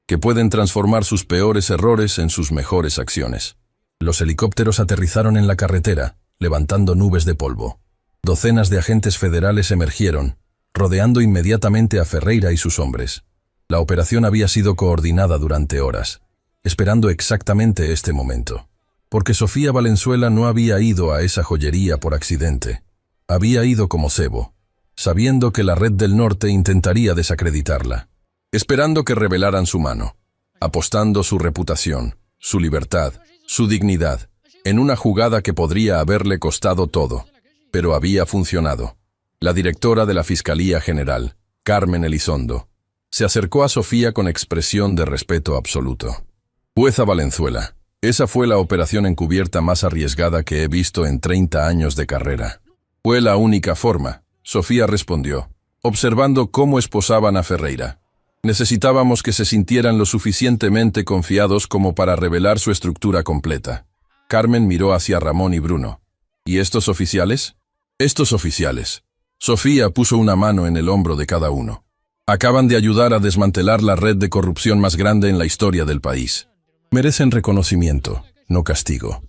que pueden transformar sus peores errores en sus mejores acciones. Los helicópteros aterrizaron en la carretera, levantando nubes de polvo. Docenas de agentes federales emergieron, rodeando inmediatamente a Ferreira y sus hombres. La operación había sido coordinada durante horas. esperando exactamente este momento. Porque Sofía Valenzuela no había ido a esa joyería por accidente. Había ido como cebo, sabiendo que la Red del Norte intentaría desacreditarla, esperando que revelaran su mano, apostando su reputación, su libertad, su dignidad, en una jugada que podría haberle costado todo. Pero había funcionado. La directora de la Fiscalía General, Carmen Elizondo, se acercó a Sofía con expresión de respeto absoluto. Jueza Valenzuela, esa fue la operación encubierta más arriesgada que he visto en 30 años de carrera. Fue la única forma, Sofía respondió, observando cómo esposaban a Ferreira. Necesitábamos que se sintieran lo suficientemente confiados como para revelar su estructura completa. Carmen miró hacia Ramón y Bruno. ¿Y estos oficiales? Estos oficiales. Sofía puso una mano en el hombro de cada uno. Acaban de ayudar a desmantelar la red de corrupción más grande en la historia del país. Merecen reconocimiento, no castigo.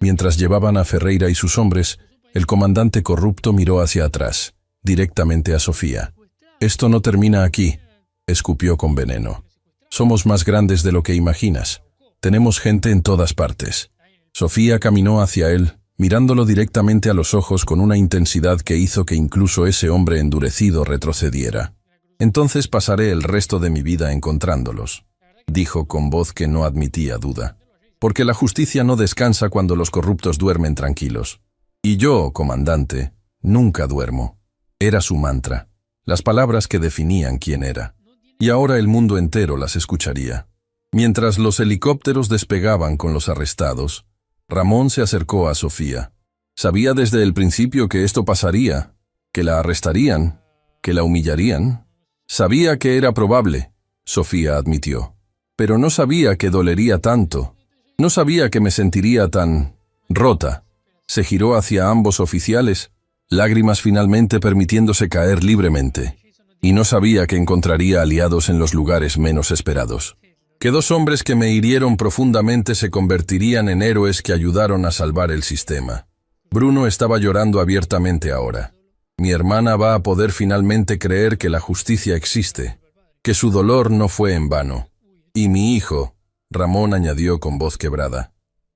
Mientras llevaban a Ferreira y sus hombres, el comandante corrupto miró hacia atrás, directamente a Sofía. Esto no termina aquí, escupió con veneno. Somos más grandes de lo que imaginas. Tenemos gente en todas partes. Sofía caminó hacia él, mirándolo directamente a los ojos con una intensidad que hizo que incluso ese hombre endurecido retrocediera. Entonces pasaré el resto de mi vida encontrándolos, dijo con voz que no admitía duda. Porque la justicia no descansa cuando los corruptos duermen tranquilos. Y yo, comandante, nunca duermo. Era su mantra, las palabras que definían quién era. Y ahora el mundo entero las escucharía. Mientras los helicópteros despegaban con los arrestados, Ramón se acercó a Sofía. Sabía desde el principio que esto pasaría, que la arrestarían, que la humillarían. Sabía que era probable, Sofía admitió. Pero no sabía que dolería tanto. No sabía que me sentiría tan rota. Se giró hacia ambos oficiales, lágrimas finalmente permitiéndose caer libremente. Y no sabía que encontraría aliados en los lugares menos esperados. Que dos hombres que me hirieron profundamente se convertirían en héroes que ayudaron a salvar el sistema. Bruno estaba llorando abiertamente ahora. Mi hermana va a poder finalmente creer que la justicia existe, que su dolor no fue en vano. Y mi hijo, Ramón añadió con voz quebrada,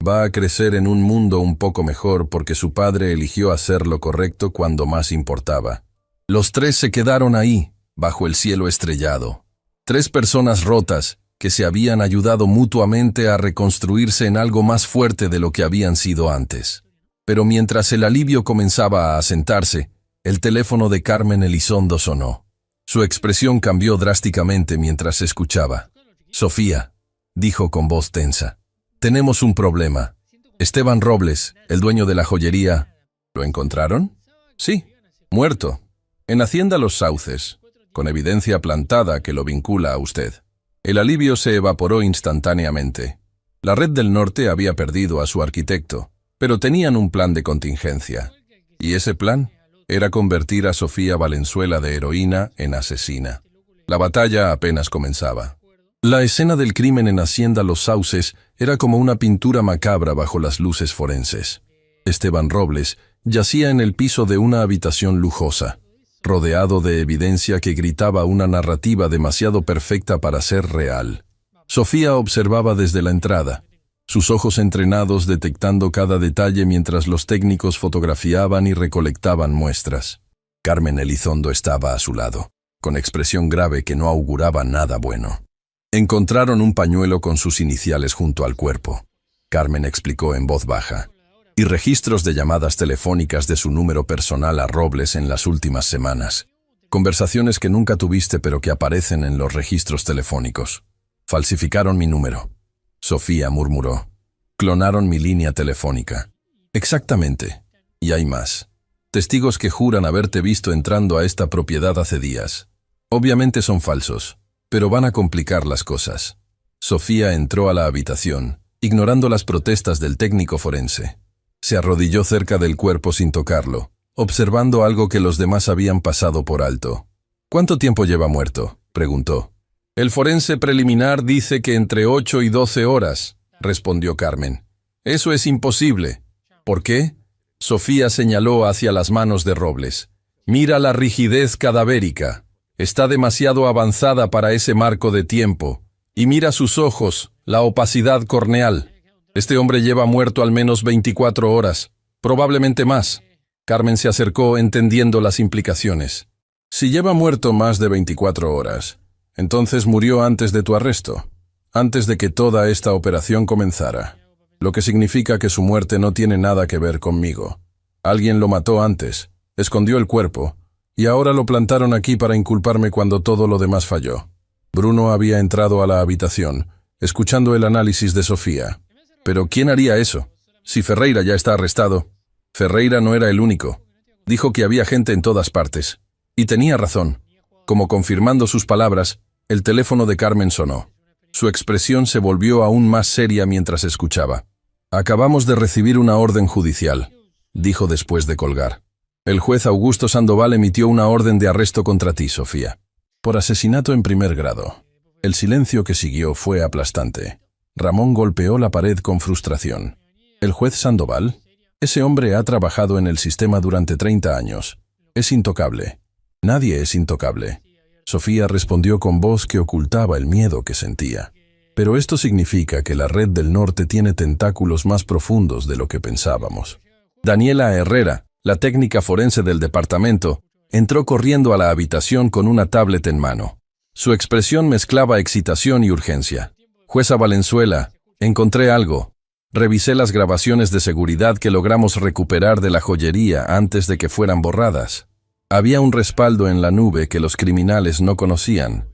va a crecer en un mundo un poco mejor porque su padre eligió hacer lo correcto cuando más importaba. Los tres se quedaron ahí, bajo el cielo estrellado. 3 personas rotas que se habían ayudado mutuamente a reconstruirse en algo más fuerte de lo que habían sido antes. Pero mientras el alivio comenzaba a asentarse, el teléfono de Carmen Elizondo sonó. Su expresión cambió drásticamente mientras escuchaba. Sofía, dijo con voz tensa, tenemos un problema. Esteban Robles, el dueño de la joyería, ¿lo encontraron? Sí, muerto, en Hacienda Los Sauces, con evidencia plantada que lo vincula a usted. El alivio se evaporó instantáneamente. La Red del Norte había perdido a su arquitecto, pero tenían un plan de contingencia. Y ese plan era convertir a Sofía Valenzuela de heroína en asesina. La batalla apenas comenzaba. La escena del crimen en Hacienda Los Sauces era como una pintura macabra bajo las luces forenses. Esteban Robles yacía en el piso de una habitación lujosa, rodeado de evidencia que gritaba una narrativa demasiado perfecta para ser real. Sofía observaba desde la entrada, sus ojos entrenados detectando cada detalle mientras los técnicos fotografiaban y recolectaban muestras. Carmen Elizondo estaba a su lado, con expresión grave que no auguraba nada bueno. Encontraron un pañuelo con sus iniciales junto al cuerpo. Carmen explicó en voz baja. Y registros de llamadas telefónicas de su número personal a Robles en las últimas semanas. Conversaciones que nunca tuviste pero que aparecen en los registros telefónicos. Falsificaron mi número. Sofía murmuró. Clonaron mi línea telefónica. Exactamente. Y hay más. Testigos que juran haberte visto entrando a esta propiedad hace días. Obviamente son falsos, pero van a complicar las cosas. Sofía entró a la habitación, ignorando las protestas del técnico forense. Se arrodilló cerca del cuerpo sin tocarlo, observando algo que los demás habían pasado por alto. ¿Cuánto tiempo lleva muerto?, preguntó. El forense preliminar dice que entre 8 y 12 horas, respondió Carmen. Eso es imposible. ¿Por qué? Sofía señaló hacia las manos de Robles. Mira la rigidez cadavérica. Está demasiado avanzada para ese marco de tiempo. Y mira sus ojos, la opacidad corneal. Este hombre lleva muerto al menos 24 horas, probablemente más. Carmen se acercó entendiendo las implicaciones. Si lleva muerto más de 24 horas, entonces murió antes de tu arresto, antes de que toda esta operación comenzara. Lo que significa que su muerte no tiene nada que ver conmigo. Alguien lo mató antes, escondió el cuerpo, y ahora lo plantaron aquí para inculparme cuando todo lo demás falló. Bruno había entrado a la habitación, escuchando el análisis de Sofía. ¿Pero quién haría eso? Si Ferreira ya está arrestado. Ferreira no era el único. Dijo que había gente en todas partes. Y tenía razón. Como confirmando sus palabras, el teléfono de Carmen sonó. Su expresión se volvió aún más seria mientras escuchaba. «Acabamos de recibir una orden judicial», dijo después de colgar. «El juez Augusto Sandoval emitió una orden de arresto contra ti, Sofía, por asesinato en primer grado». El silencio que siguió fue aplastante. Ramón golpeó la pared con frustración. ¿El juez Sandoval? Ese hombre ha trabajado en el sistema durante 30 años. Es intocable. Nadie es intocable. Sofía respondió con voz que ocultaba el miedo que sentía. Pero esto significa que la red del norte tiene tentáculos más profundos de lo que pensábamos. Daniela Herrera, la técnica forense del departamento, entró corriendo a la habitación con una tablet en mano. Su expresión mezclaba excitación y urgencia. «Jueza Valenzuela, encontré algo. Revisé las grabaciones de seguridad que logramos recuperar de la joyería antes de que fueran borradas. Había un respaldo en la nube que los criminales no conocían».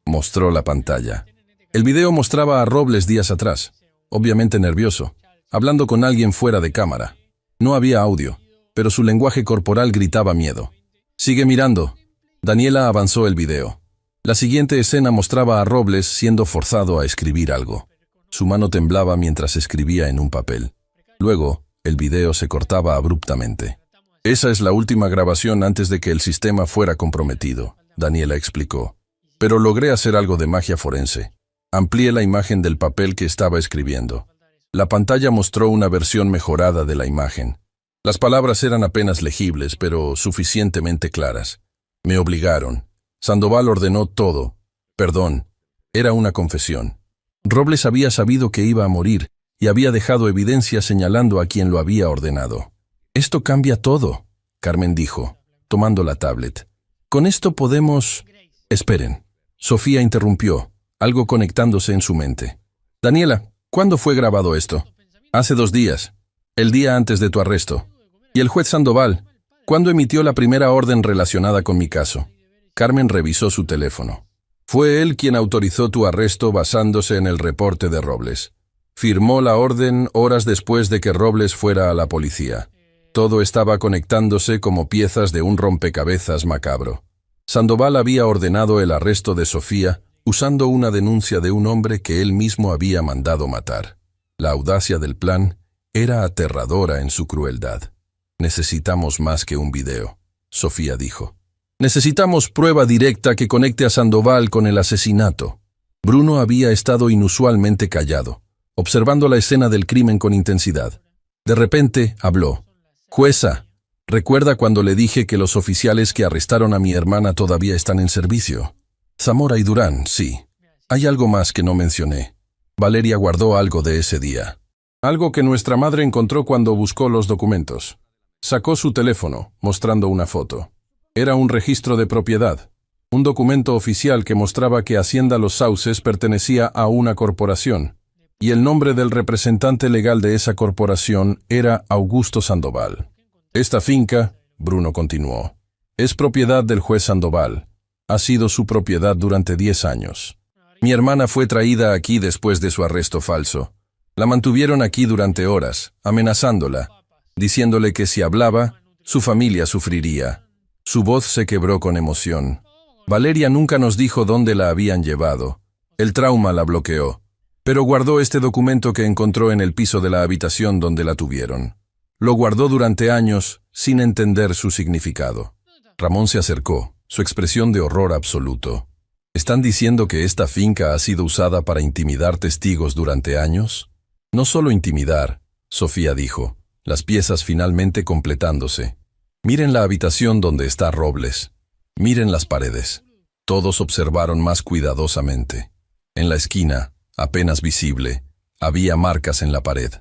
Mostró la pantalla. El video mostraba a Robles días atrás, obviamente nervioso, hablando con alguien fuera de cámara. No había audio, pero su lenguaje corporal gritaba miedo. «Sigue mirando». Daniela avanzó el video. La siguiente escena mostraba a Robles siendo forzado a escribir algo. Su mano temblaba mientras escribía en un papel. Luego, el video se cortaba abruptamente. «Esa es la última grabación antes de que el sistema fuera comprometido», Daniela explicó. «Pero logré hacer algo de magia forense. Amplié la imagen del papel que estaba escribiendo. La pantalla mostró una versión mejorada de la imagen. Las palabras eran apenas legibles, pero suficientemente claras. Me obligaron. Sandoval ordenó todo. Perdón. Era una confesión. Robles había sabido que iba a morir y había dejado evidencia señalando a quien lo había ordenado. «Esto cambia todo», Carmen dijo, tomando la tablet. «Con esto podemos...» «Esperen». Sofía interrumpió, algo conectándose en su mente. «Daniela, ¿cuándo fue grabado esto?» «Hace 2 días. El día antes de tu arresto». «¿Y el juez Sandoval? ¿Cuándo emitió la primera orden relacionada con mi caso?» Carmen revisó su teléfono. «Fue él quien autorizó tu arresto basándose en el reporte de Robles. Firmó la orden horas después de que Robles fuera a la policía. Todo estaba conectándose como piezas de un rompecabezas macabro. Sandoval había ordenado el arresto de Sofía usando una denuncia de un hombre que él mismo había mandado matar. La audacia del plan era aterradora en su crueldad. «Necesitamos más que un video», Sofía dijo. «Necesitamos prueba directa que conecte a Sandoval con el asesinato». Bruno había estado inusualmente callado, observando la escena del crimen con intensidad. De repente habló. «Jueza, ¿recuerda cuando le dije que los oficiales que arrestaron a mi hermana todavía están en servicio?» «Zamora y Durán, sí. Hay algo más que no mencioné. Valeria guardó algo de ese día. Algo que nuestra madre encontró cuando buscó los documentos. Sacó su teléfono, mostrando una foto. Era un registro de propiedad, un documento oficial que mostraba que Hacienda Los Sauces pertenecía a una corporación, y el nombre del representante legal de esa corporación era Augusto Sandoval. Esta finca», Bruno continuó, «es propiedad del juez Sandoval. Ha sido su propiedad durante 10 años. Mi hermana fue traída aquí después de su arresto falso. La mantuvieron aquí durante horas, amenazándola, diciéndole que si hablaba, su familia sufriría. Su voz se quebró con emoción. Valeria nunca nos dijo dónde la habían llevado. El trauma la bloqueó, pero guardó este documento que encontró en el piso de la habitación donde la tuvieron. Lo guardó durante años sin entender su significado». Ramón se acercó, su expresión de horror absoluto. «¿Están diciendo que esta finca ha sido usada para intimidar testigos durante años?» «No solo intimidar», Sofía dijo, las piezas finalmente completándose. «Miren la habitación donde está Robles. Miren las paredes». Todos observaron más cuidadosamente. En la esquina, apenas visible, había marcas en la pared,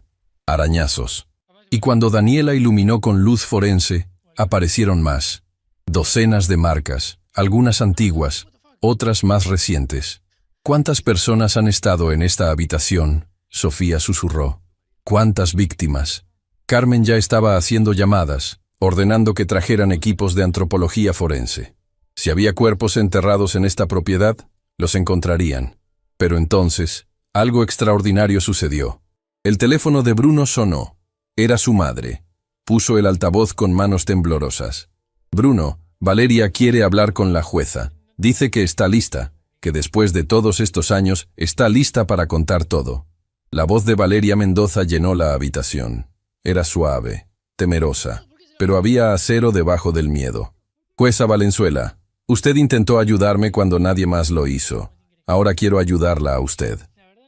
arañazos. Y cuando Daniela iluminó con luz forense, aparecieron más. Docenas de marcas, algunas antiguas, otras más recientes. ¿Cuántas personas han estado en esta habitación?, Sofía susurró. ¿Cuántas víctimas? Carmen ya estaba haciendo llamadas, ordenando que trajeran equipos de antropología forense. Si había cuerpos enterrados en esta propiedad, los encontrarían. Pero entonces, algo extraordinario sucedió. El teléfono de Bruno sonó. Era su madre. Puso el altavoz con manos temblorosas. Bruno, Valeria quiere hablar con la jueza. Dice que está lista, que después de todos estos años está lista para contar todo. La voz de Valeria Mendoza llenó la habitación. Era suave, temerosa, pero había acero debajo del miedo. Jueza Valenzuela, usted intentó ayudarme cuando nadie más lo hizo. Ahora quiero ayudarla a usted.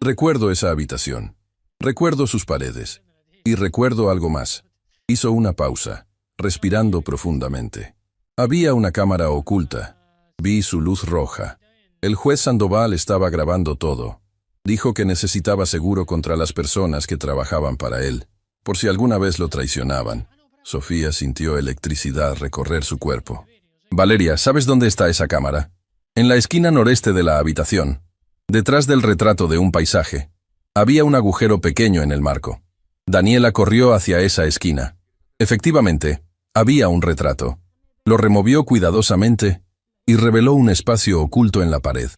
Recuerdo esa habitación. Recuerdo sus paredes. Y recuerdo algo más. Hizo una pausa, respirando profundamente. Había una cámara oculta. Vi su luz roja. El juez Sandoval estaba grabando todo. Dijo que necesitaba seguro contra las personas que trabajaban para él, por si alguna vez lo traicionaban. Sofía sintió electricidad recorrer su cuerpo. Valeria, ¿sabes dónde está esa cámara? En la esquina noreste de la habitación, detrás del retrato de un paisaje. Había un agujero pequeño en el marco. Daniela corrió hacia esa esquina. Efectivamente, había un retrato. Lo removió cuidadosamente y reveló un espacio oculto en la pared.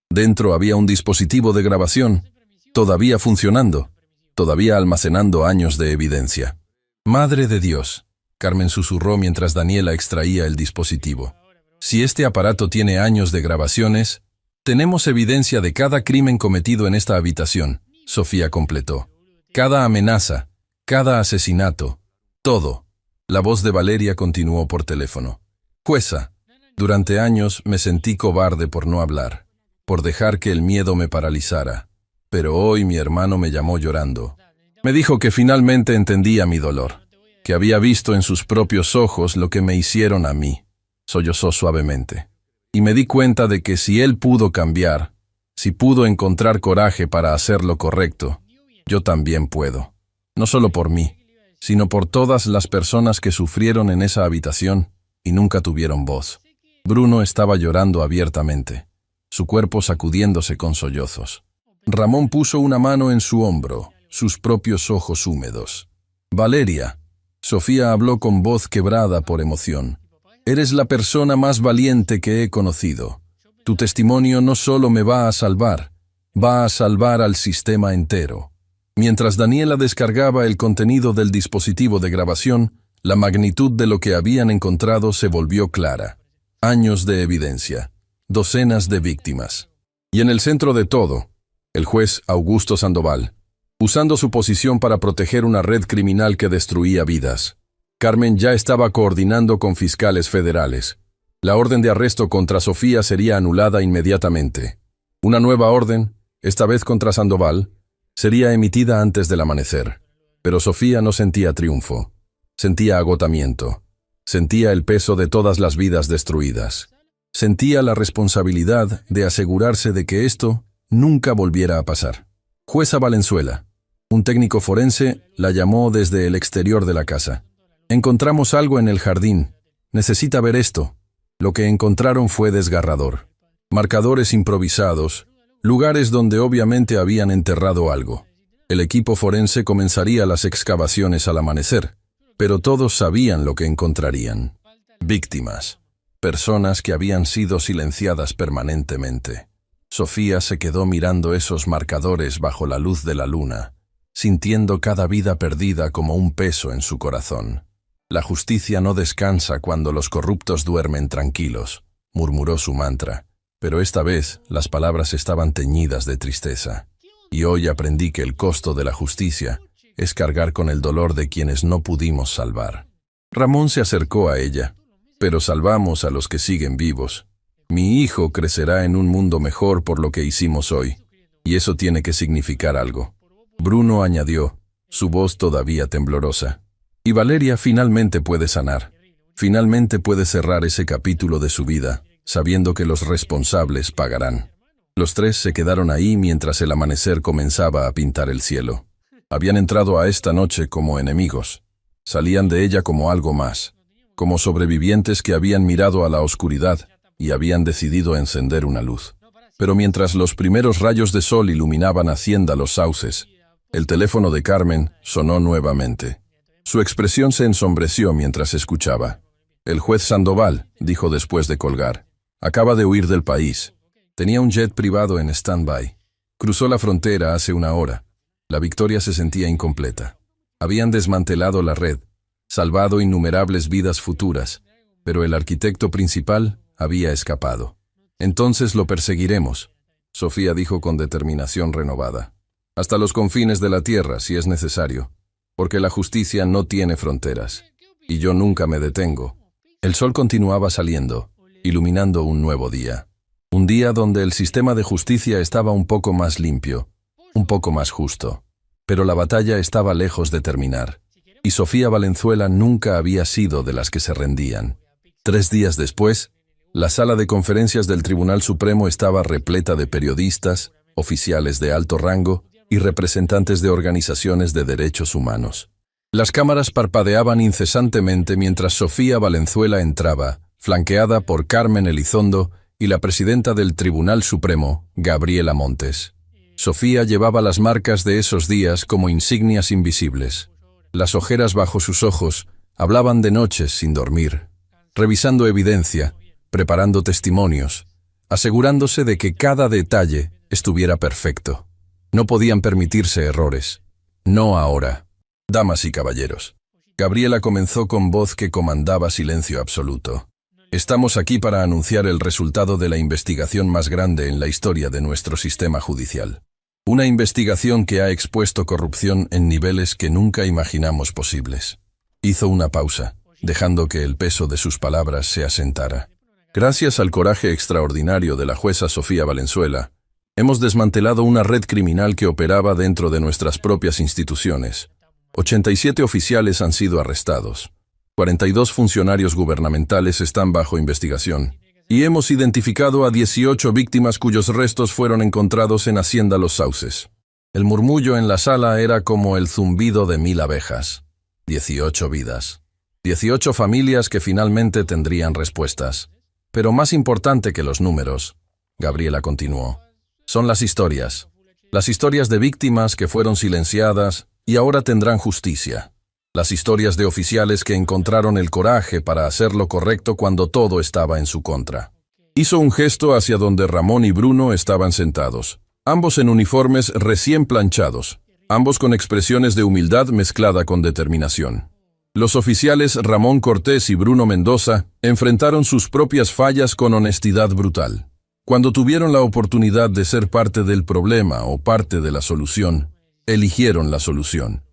Dentro había un dispositivo de grabación, todavía funcionando, todavía almacenando años de evidencia. «Madre de Dios», Carmen susurró mientras Daniela extraía el dispositivo. «Si este aparato tiene años de grabaciones, tenemos evidencia de cada crimen cometido en esta habitación», Sofía completó. «Cada amenaza, cada asesinato, todo». La voz de Valeria continuó por teléfono. «Jueza, durante años me sentí cobarde por no hablar, por dejar que el miedo me paralizara. Pero hoy mi hermano me llamó llorando. Me dijo que finalmente entendía mi dolor, que había visto en sus propios ojos lo que me hicieron a mí». Sollozó suavemente. «Y me di cuenta de que si él pudo cambiar, si pudo encontrar coraje para hacer lo correcto, yo también puedo. No solo por mí, sino por todas las personas que sufrieron en esa habitación y nunca tuvieron voz». Bruno estaba llorando abiertamente, su cuerpo sacudiéndose con sollozos. Ramón puso una mano en su hombro, sus propios ojos húmedos. «Valeria», Sofía habló con voz quebrada por emoción, «eres la persona más valiente que he conocido. Tu testimonio no solo me va a salvar, va a salvar al sistema entero». Mientras Daniela descargaba el contenido del dispositivo de grabación, la magnitud de lo que habían encontrado se volvió clara. Años de evidencia, docenas de víctimas. Y en el centro de todo, el juez Augusto Sandoval, usando su posición para proteger una red criminal que destruía vidas. Carmen ya estaba coordinando con fiscales federales. La orden de arresto contra Sofía sería anulada inmediatamente. Una nueva orden, esta vez contra Sandoval, sería emitida antes del amanecer. Pero Sofía no sentía triunfo. Sentía agotamiento. Sentía el peso de todas las vidas destruidas. Sentía la responsabilidad de asegurarse de que esto nunca volviera a pasar. Jueza Valenzuela, un técnico forense, la llamó desde el exterior de la casa. «Encontramos algo en el jardín. Necesita ver esto». Lo que encontraron fue desgarrador. Marcadores improvisados, lugares donde obviamente habían enterrado algo. El equipo forense comenzaría las excavaciones al amanecer, pero todos sabían lo que encontrarían. Víctimas. Personas que habían sido silenciadas permanentemente. Sofía se quedó mirando esos marcadores bajo la luz de la luna, sintiendo cada vida perdida como un peso en su corazón. «La justicia no descansa cuando los corruptos duermen tranquilos», murmuró su mantra, pero esta vez las palabras estaban teñidas de tristeza. «Y hoy aprendí que el costo de la justicia es cargar con el dolor de quienes no pudimos salvar». Ramón se acercó a ella. «Pero salvamos a los que siguen vivos. Mi hijo crecerá en un mundo mejor por lo que hicimos hoy, y eso tiene que significar algo». Bruno añadió, su voz todavía temblorosa. «Y Valeria finalmente puede sanar. Finalmente puede cerrar ese capítulo de su vida, sabiendo que los responsables pagarán». Los tres se quedaron ahí mientras el amanecer comenzaba a pintar el cielo. Habían entrado a esta noche como enemigos. Salían de ella como algo más, como sobrevivientes que habían mirado a la oscuridad y habían decidido encender una luz. Pero mientras los primeros rayos de sol iluminaban Hacienda Los Sauces, el teléfono de Carmen sonó nuevamente. Su expresión se ensombreció mientras escuchaba. «El juez Sandoval», dijo después de colgar, «acaba de huir del país. Tenía un jet privado en stand-by. Cruzó la frontera hace una hora. La victoria se sentía incompleta. Habían desmantelado la red, salvado innumerables vidas futuras, pero el arquitecto principal había escapado. Entonces lo perseguiremos», Sofía dijo con determinación renovada. «Hasta los confines de la tierra, si es necesario, porque la justicia no tiene fronteras. Y yo nunca me detengo». El sol continuaba saliendo, iluminando un nuevo día. Un día donde el sistema de justicia estaba un poco más limpio, un poco más justo. Pero la batalla estaba lejos de terminar, y Sofía Valenzuela nunca había sido de las que se rendían. 3 días después, la sala de conferencias del Tribunal Supremo estaba repleta de periodistas, oficiales de alto rango y representantes de organizaciones de derechos humanos. Las cámaras parpadeaban incesantemente mientras Sofía Valenzuela entraba, flanqueada por Carmen Elizondo y la presidenta del Tribunal Supremo, Gabriela Montes. Sofía llevaba las marcas de esos días como insignias invisibles. Las ojeras bajo sus ojos hablaban de noches sin dormir, revisando evidencia, preparando testimonios, asegurándose de que cada detalle estuviera perfecto. No podían permitirse errores. No ahora. Damas y caballeros. Gabriela comenzó con voz que comandaba silencio absoluto. Estamos aquí para anunciar el resultado de la investigación más grande en la historia de nuestro sistema judicial. Una investigación que ha expuesto corrupción en niveles que nunca imaginamos posibles. Hizo una pausa, dejando que el peso de sus palabras se asentara. Gracias al coraje extraordinario de la jueza Sofía Valenzuela, hemos desmantelado una red criminal que operaba dentro de nuestras propias instituciones. 87 oficiales han sido arrestados. 42 funcionarios gubernamentales están bajo investigación. Y hemos identificado a 18 víctimas cuyos restos fueron encontrados en Hacienda Los Sauces. El murmullo en la sala era como el zumbido de 1000 abejas. 18 vidas. 18 familias que finalmente tendrían respuestas. Pero más importante que los números, Gabriela continuó, son las historias. Las historias de víctimas que fueron silenciadas y ahora tendrán justicia. Las historias de oficiales que encontraron el coraje para hacer lo correcto cuando todo estaba en su contra. Hizo un gesto hacia donde Ramón y Bruno estaban sentados, ambos en uniformes recién planchados, ambos con expresiones de humildad mezclada con determinación. Los oficiales Ramón Cortés y Bruno Mendoza enfrentaron sus propias fallas con honestidad brutal. Cuando tuvieron la oportunidad de ser parte del problema o parte de la solución, eligieron la solución.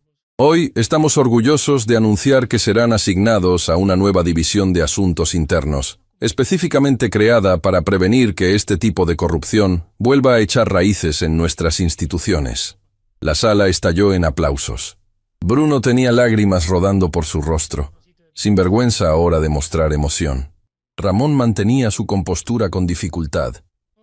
Hoy estamos orgullosos de anunciar que serán asignados a una nueva división de asuntos internos, específicamente creada para prevenir que este tipo de corrupción vuelva a echar raíces en nuestras instituciones. La sala estalló en aplausos. Bruno tenía lágrimas rodando por su rostro, sin vergüenza ahora de mostrar emoción. Ramón mantenía su compostura con dificultad,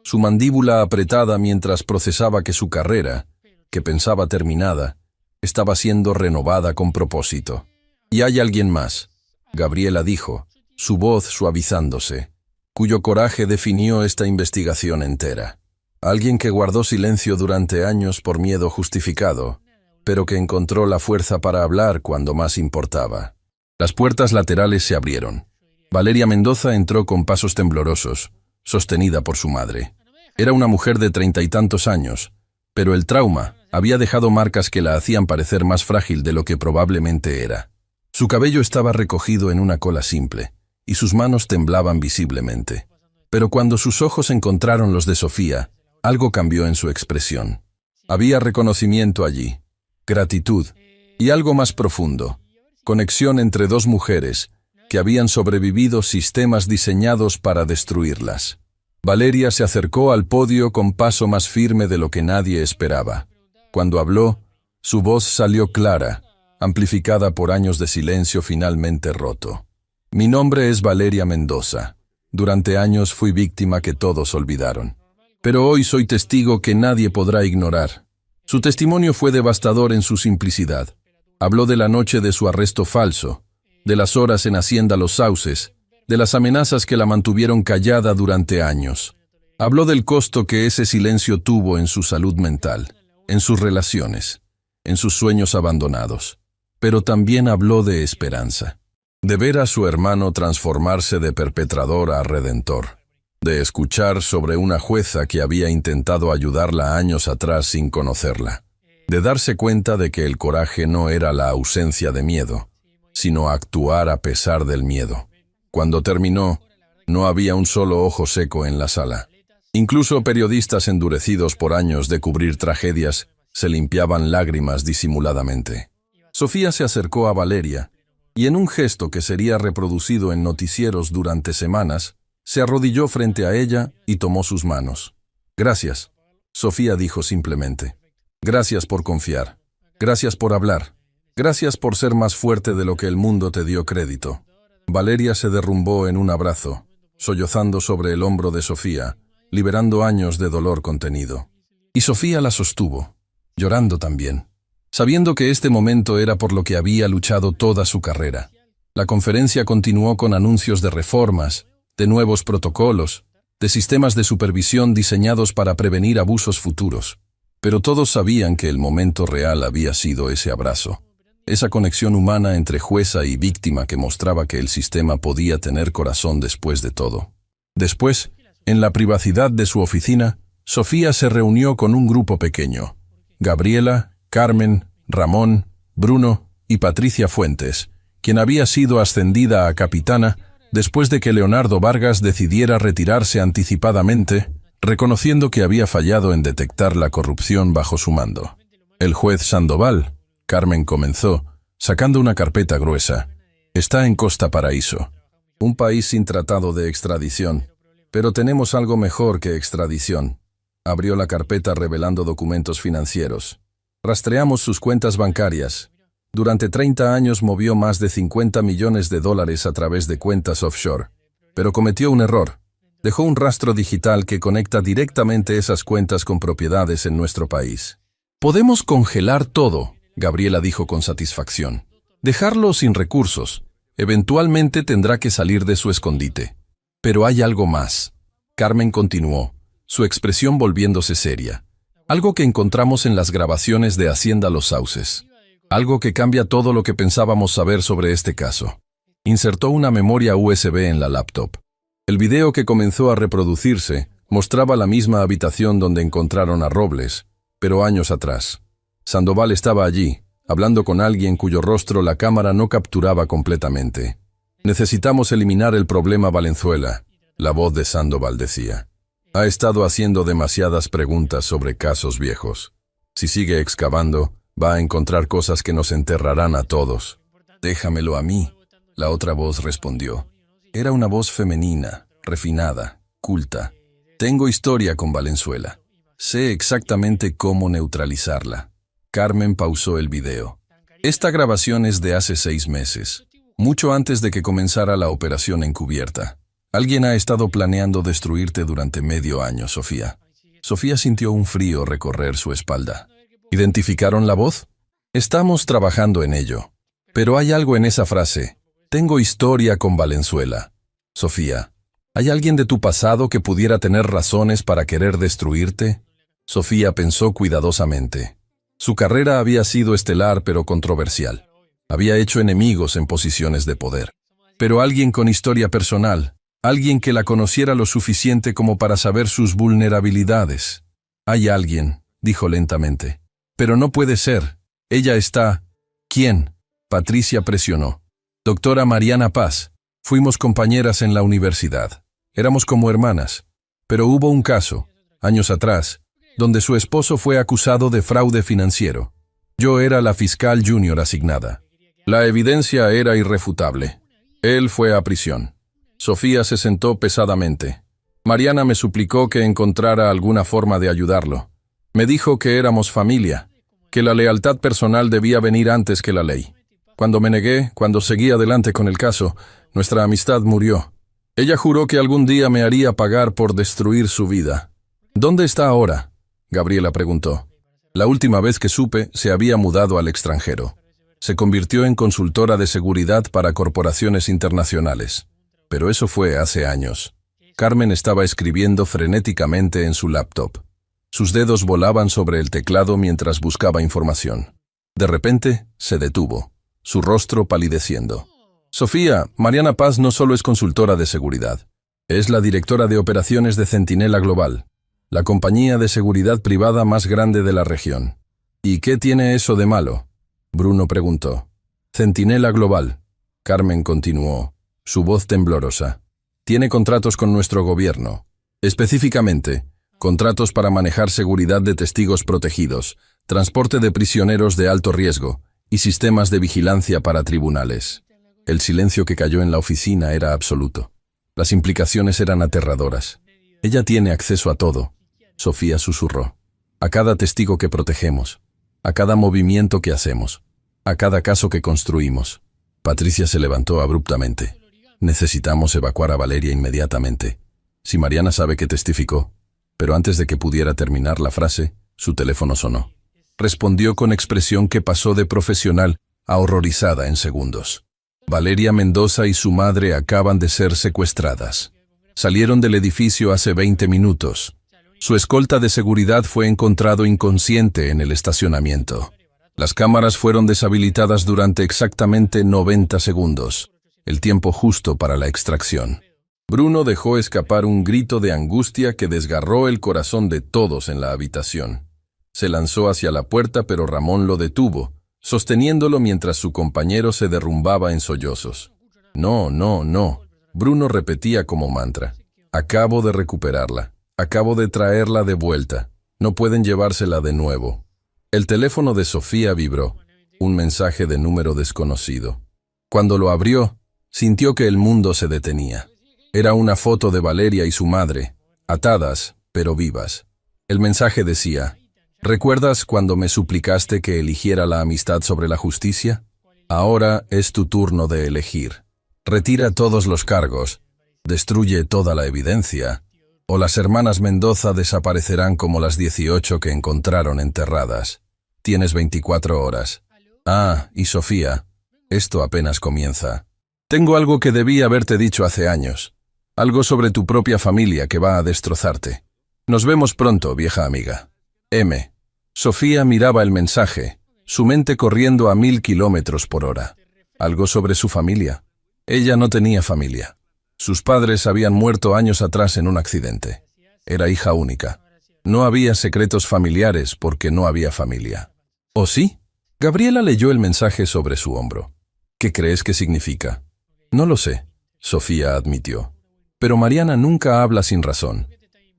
su mandíbula apretada mientras procesaba que su carrera, que pensaba terminada, estaba siendo renovada con propósito. «Y hay alguien más», Gabriela dijo, su voz suavizándose, cuyo coraje definió esta investigación entera. Alguien que guardó silencio durante años por miedo justificado, pero que encontró la fuerza para hablar cuando más importaba. Las puertas laterales se abrieron. Valeria Mendoza entró con pasos temblorosos, sostenida por su madre. Era una mujer de 30 y tantos años, pero el trauma había dejado marcas que la hacían parecer más frágil de lo que probablemente era. Su cabello estaba recogido en una cola simple, y sus manos temblaban visiblemente. Pero cuando sus ojos encontraron los de Sofía, algo cambió en su expresión. Había reconocimiento allí, gratitud, y algo más profundo, conexión entre dos mujeres que habían sobrevivido sistemas diseñados para destruirlas. Valeria se acercó al podio con paso más firme de lo que nadie esperaba. Cuando habló, su voz salió clara, amplificada por años de silencio finalmente roto. «Mi nombre es Valeria Mendoza. Durante años fui víctima que todos olvidaron. pero hoy soy testigo que nadie podrá ignorar. Su testimonio fue devastador en su simplicidad. Habló de la noche de su arresto falso, de las horas en Hacienda Los Sauces, de las amenazas que la mantuvieron callada durante años. Habló del costo que ese silencio tuvo en su salud mental, en sus relaciones, en sus sueños abandonados. Pero también habló de esperanza, de ver a su hermano transformarse de perpetrador a redentor, de escuchar sobre una jueza que había intentado ayudarla años atrás sin conocerla, de darse cuenta de que el coraje no era la ausencia de miedo, sino actuar a pesar del miedo. Cuando terminó, no había un solo ojo seco en la sala. Incluso periodistas endurecidos por años de cubrir tragedias se limpiaban lágrimas disimuladamente. Sofía se acercó a Valeria y en un gesto que sería reproducido en noticieros durante semanas, se arrodilló frente a ella y tomó sus manos. «Gracias», Sofía dijo simplemente. «Gracias por confiar. Gracias por hablar. Gracias por ser más fuerte de lo que el mundo te dio crédito». Valeria se derrumbó en un abrazo, sollozando sobre el hombro de Sofía, liberando años de dolor contenido. Y Sofía la sostuvo, llorando también, sabiendo que este momento era por lo que había luchado toda su carrera. La conferencia continuó con anuncios de reformas, de nuevos protocolos, de sistemas de supervisión diseñados para prevenir abusos futuros. Pero todos sabían que el momento real había sido ese abrazo, esa conexión humana entre jueza y víctima que mostraba que el sistema podía tener corazón después de todo. Después, en la privacidad de su oficina, Sofía se reunió con un grupo pequeño: Gabriela, Carmen, Ramón, Bruno y Patricia Fuentes, quien había sido ascendida a capitana después de que Leonardo Vargas decidiera retirarse anticipadamente, reconociendo que había fallado en detectar la corrupción bajo su mando. El juez Sandoval, Carmen comenzó, sacando una carpeta gruesa, está en Costa Paraíso, un país sin tratado de extradición. Pero tenemos algo mejor que extradición. Abrió la carpeta revelando documentos financieros. Rastreamos sus cuentas bancarias. Durante 30 años movió más de $50 millones a través de cuentas offshore. Pero cometió un error. Dejó un rastro digital que conecta directamente esas cuentas con propiedades en nuestro país. Podemos congelar todo, Gabriela dijo con satisfacción. Dejarlo sin recursos. Eventualmente tendrá que salir de su escondite. Pero hay algo más. Carmen continuó, su expresión volviéndose seria. Algo que encontramos en las grabaciones de Hacienda Los Sauces. Algo que cambia todo lo que pensábamos saber sobre este caso. Insertó una memoria USB en la laptop. El video que comenzó a reproducirse mostraba la misma habitación donde encontraron a Robles, pero años atrás. Sandoval estaba allí, hablando con alguien cuyo rostro la cámara no capturaba completamente. Necesitamos eliminar el problema Valenzuela, la voz de Sandoval decía. Ha estado haciendo demasiadas preguntas sobre casos viejos. Si sigue excavando, va a encontrar cosas que nos enterrarán a todos. Déjamelo a mí, la otra voz respondió. Era una voz femenina, refinada, culta. Tengo historia con Valenzuela. Sé exactamente cómo neutralizarla. Carmen pausó el video. Esta grabación es de hace 6 meses, mucho antes de que comenzara la operación encubierta. Alguien ha estado planeando destruirte durante medio año, Sofía. Sofía sintió un frío recorrer su espalda. ¿Identificaron la voz? Estamos trabajando en ello. Pero hay algo en esa frase. Tengo historia con Valenzuela. Sofía, ¿hay alguien de tu pasado que pudiera tener razones para querer destruirte? Sofía pensó cuidadosamente. Su carrera había sido estelar pero controversial. Había hecho enemigos en posiciones de poder. Pero alguien con historia personal, alguien que la conociera lo suficiente como para saber sus vulnerabilidades. Hay alguien, dijo lentamente. Pero no puede ser. Ella está... ¿Quién? Patricia presionó. Doctora Mariana Paz. Fuimos compañeras en la universidad. Éramos como hermanas. Pero hubo un caso, años atrás, donde su esposo fue acusado de fraude financiero. Yo era la fiscal junior asignada. La evidencia era irrefutable. Él fue a prisión. Sofía se sentó pesadamente. Mariana me suplicó que encontrara alguna forma de ayudarlo. Me dijo que éramos familia, que la lealtad personal debía venir antes que la ley. Cuando me negué, cuando seguí adelante con el caso, nuestra amistad murió. Ella juró que algún día me haría pagar por destruir su vida. ¿Dónde está ahora? Gabriela preguntó. La última vez que supe, se había mudado al extranjero. Se convirtió en consultora de seguridad para corporaciones internacionales. Pero eso fue hace años. Carmen estaba escribiendo frenéticamente en su laptop. Sus dedos volaban sobre el teclado mientras buscaba información. De repente, se detuvo, su rostro palideciendo. Sofía, Mariana Paz no solo es consultora de seguridad. Es la directora de operaciones de Centinela Global, la compañía de seguridad privada más grande de la región. ¿Y qué tiene eso de malo? Bruno preguntó. Centinela Global. Carmen continuó, su voz temblorosa. Tiene contratos con nuestro gobierno. Específicamente, contratos para manejar seguridad de testigos protegidos, transporte de prisioneros de alto riesgo y sistemas de vigilancia para tribunales. El silencio que cayó en la oficina era absoluto. Las implicaciones eran aterradoras. Ella tiene acceso a todo, Sofía susurró. A cada testigo que protegemos, a cada movimiento que hacemos, a cada caso que construimos. Patricia se levantó abruptamente. Necesitamos evacuar a Valeria inmediatamente. Si Mariana sabe que testificó. Pero antes de que pudiera terminar la frase, su teléfono sonó. Respondió con expresión que pasó de profesional a horrorizada en segundos. Valeria Mendoza y su madre acaban de ser secuestradas. Salieron del edificio hace 20 minutos. Su escolta de seguridad fue encontrado inconsciente en el estacionamiento. Las cámaras fueron deshabilitadas durante exactamente 90 segundos, el tiempo justo para la extracción. Bruno dejó escapar un grito de angustia que desgarró el corazón de todos en la habitación. Se lanzó hacia la puerta, pero Ramón lo detuvo, sosteniéndolo mientras su compañero se derrumbaba en sollozos. No, no, no. Bruno repetía como mantra. Acabo de recuperarla. Acabo de traerla de vuelta. No pueden llevársela de nuevo. El teléfono de Sofía vibró. Un mensaje de número desconocido. Cuando lo abrió, sintió que el mundo se detenía. Era una foto de Valeria y su madre, atadas, pero vivas. El mensaje decía: ¿recuerdas cuando me suplicaste que eligiera la amistad sobre la justicia? Ahora es tu turno de elegir. Retira todos los cargos, destruye toda la evidencia, o las hermanas Mendoza desaparecerán como las 18 que encontraron enterradas. Tienes 24 horas. Ah, y Sofía, esto apenas comienza. Tengo algo que debí haberte dicho hace años. Algo sobre tu propia familia que va a destrozarte. Nos vemos pronto, vieja amiga. M. Sofía miraba el mensaje, su mente corriendo a 1000 kilómetros por hora. Algo sobre su familia. Ella no tenía familia. Sus padres habían muerto años atrás en un accidente. Era hija única. No había secretos familiares porque no había familia. ¿O sí? Gabriela leyó el mensaje sobre su hombro. ¿Qué crees que significa? No lo sé, Sofía admitió. Pero Mariana nunca habla sin razón.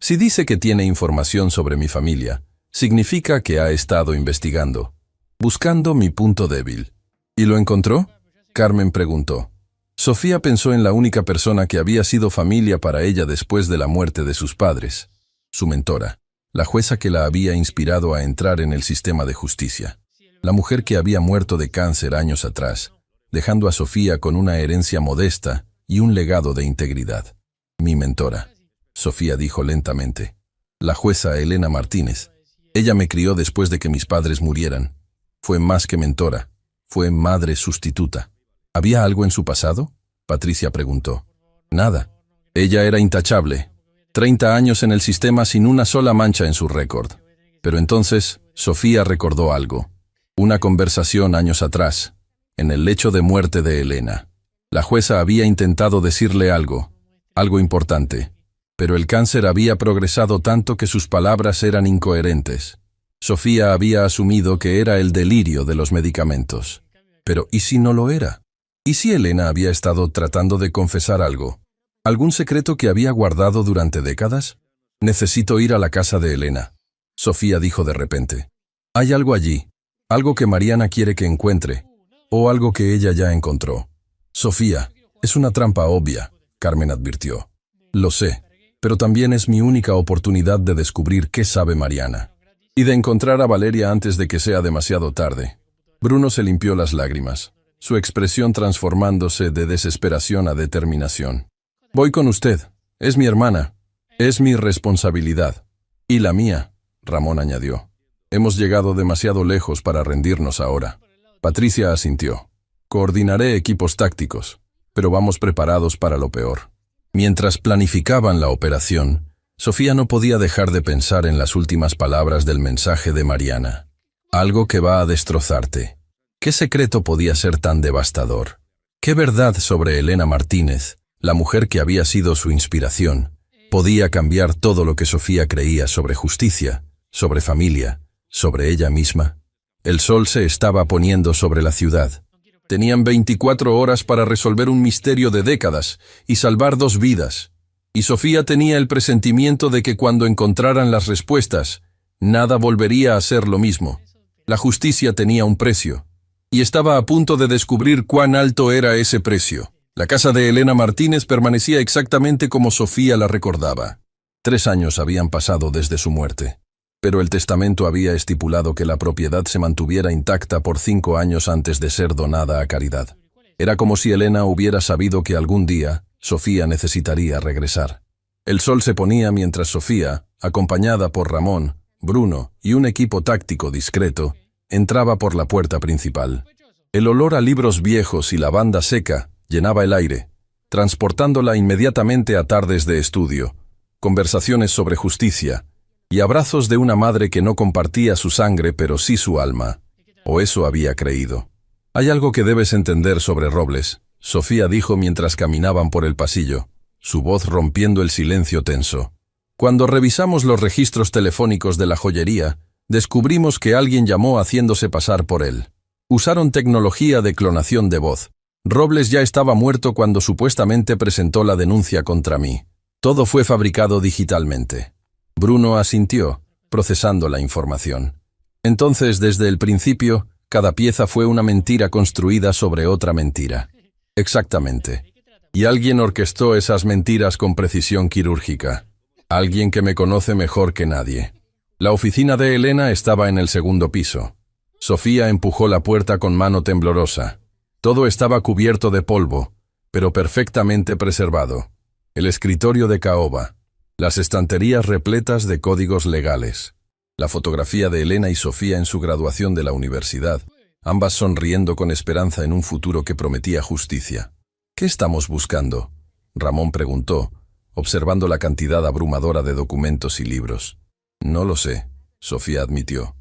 Si dice que tiene información sobre mi familia, significa que ha estado investigando, buscando mi punto débil. ¿Y lo encontró? Carmen preguntó. Sofía pensó en la única persona que había sido familia para ella después de la muerte de sus padres, su mentora, la jueza que la había inspirado a entrar en el sistema de justicia, la mujer que había muerto de cáncer años atrás, dejando a Sofía con una herencia modesta y un legado de integridad. Mi mentora, Sofía dijo lentamente. La jueza Elena Martínez. Ella me crió después de que mis padres murieran. Fue más que mentora, fue madre sustituta. ¿Había algo en su pasado? Patricia preguntó. Nada. Ella era intachable. 30 años en el sistema sin una sola mancha en su récord. Pero entonces, Sofía recordó algo. Una conversación años atrás, en el lecho de muerte de Elena. La jueza había intentado decirle algo importante, pero el cáncer había progresado tanto que sus palabras eran incoherentes. Sofía había asumido que era el delirio de los medicamentos. Pero ¿y si no lo era? ¿Y si Elena había estado tratando de confesar algo? ¿Algún secreto que había guardado durante décadas? Necesito ir a la casa de Elena, Sofía dijo de repente. Hay algo allí, algo que Mariana quiere que encuentre, o algo que ella ya encontró. Sofía, es una trampa obvia, Carmen advirtió. Lo sé, pero también es mi única oportunidad de descubrir qué sabe Mariana. Y de encontrar a Valeria antes de que sea demasiado tarde. Bruno se limpió las lágrimas, su expresión transformándose de desesperación a determinación. Voy con usted. Es mi hermana. Es mi responsabilidad. Y la mía, Ramón añadió. Hemos llegado demasiado lejos para rendirnos ahora. Patricia asintió. Coordinaré equipos tácticos, pero vamos preparados para lo peor. Mientras planificaban la operación, Sofía no podía dejar de pensar en las últimas palabras del mensaje de Mariana. Algo que va a destrozarte. ¿Qué secreto podía ser tan devastador? ¿Qué verdad sobre Elena Martínez, la mujer que había sido su inspiración, podía cambiar todo lo que Sofía creía sobre justicia, sobre familia, sobre ella misma? El sol se estaba poniendo sobre la ciudad. Tenían 24 horas para resolver un misterio de décadas y salvar 2 vidas. Y Sofía tenía el presentimiento de que cuando encontraran las respuestas, nada volvería a ser lo mismo. La justicia tenía un precio, y estaba a punto de descubrir cuán alto era ese precio. La casa de Elena Martínez permanecía exactamente como Sofía la recordaba. 3 años habían pasado desde su muerte, pero el testamento había estipulado que la propiedad se mantuviera intacta por 5 años antes de ser donada a caridad. Era como si Elena hubiera sabido que algún día Sofía necesitaría regresar. El sol se ponía mientras Sofía, acompañada por Ramón, Bruno y un equipo táctico discreto, entraba por la puerta principal. El olor a libros viejos y lavanda seca llenaba el aire, transportándola inmediatamente a tardes de estudio, conversaciones sobre justicia y abrazos de una madre que no compartía su sangre pero sí su alma. O eso había creído. Hay algo que debes entender sobre Robles, Sofía dijo mientras caminaban por el pasillo, su voz rompiendo el silencio tenso. Cuando revisamos los registros telefónicos de la joyería, descubrimos que alguien llamó haciéndose pasar por él. Usaron tecnología de clonación de voz. Robles ya estaba muerto cuando supuestamente presentó la denuncia contra mí. Todo fue fabricado digitalmente. Bruno asintió, procesando la información. Entonces, desde el principio, cada pieza fue una mentira construida sobre otra mentira. Exactamente. Y alguien orquestó esas mentiras con precisión quirúrgica. Alguien que me conoce mejor que nadie. La oficina de Elena estaba en el 2º piso. Sofía empujó la puerta con mano temblorosa. Todo estaba cubierto de polvo, pero perfectamente preservado. El escritorio de caoba. Las estanterías repletas de códigos legales. La fotografía de Elena y Sofía en su graduación de la universidad, ambas sonriendo con esperanza en un futuro que prometía justicia. ¿Qué estamos buscando?, Ramón preguntó, observando la cantidad abrumadora de documentos y libros. No lo sé, Sofía admitió.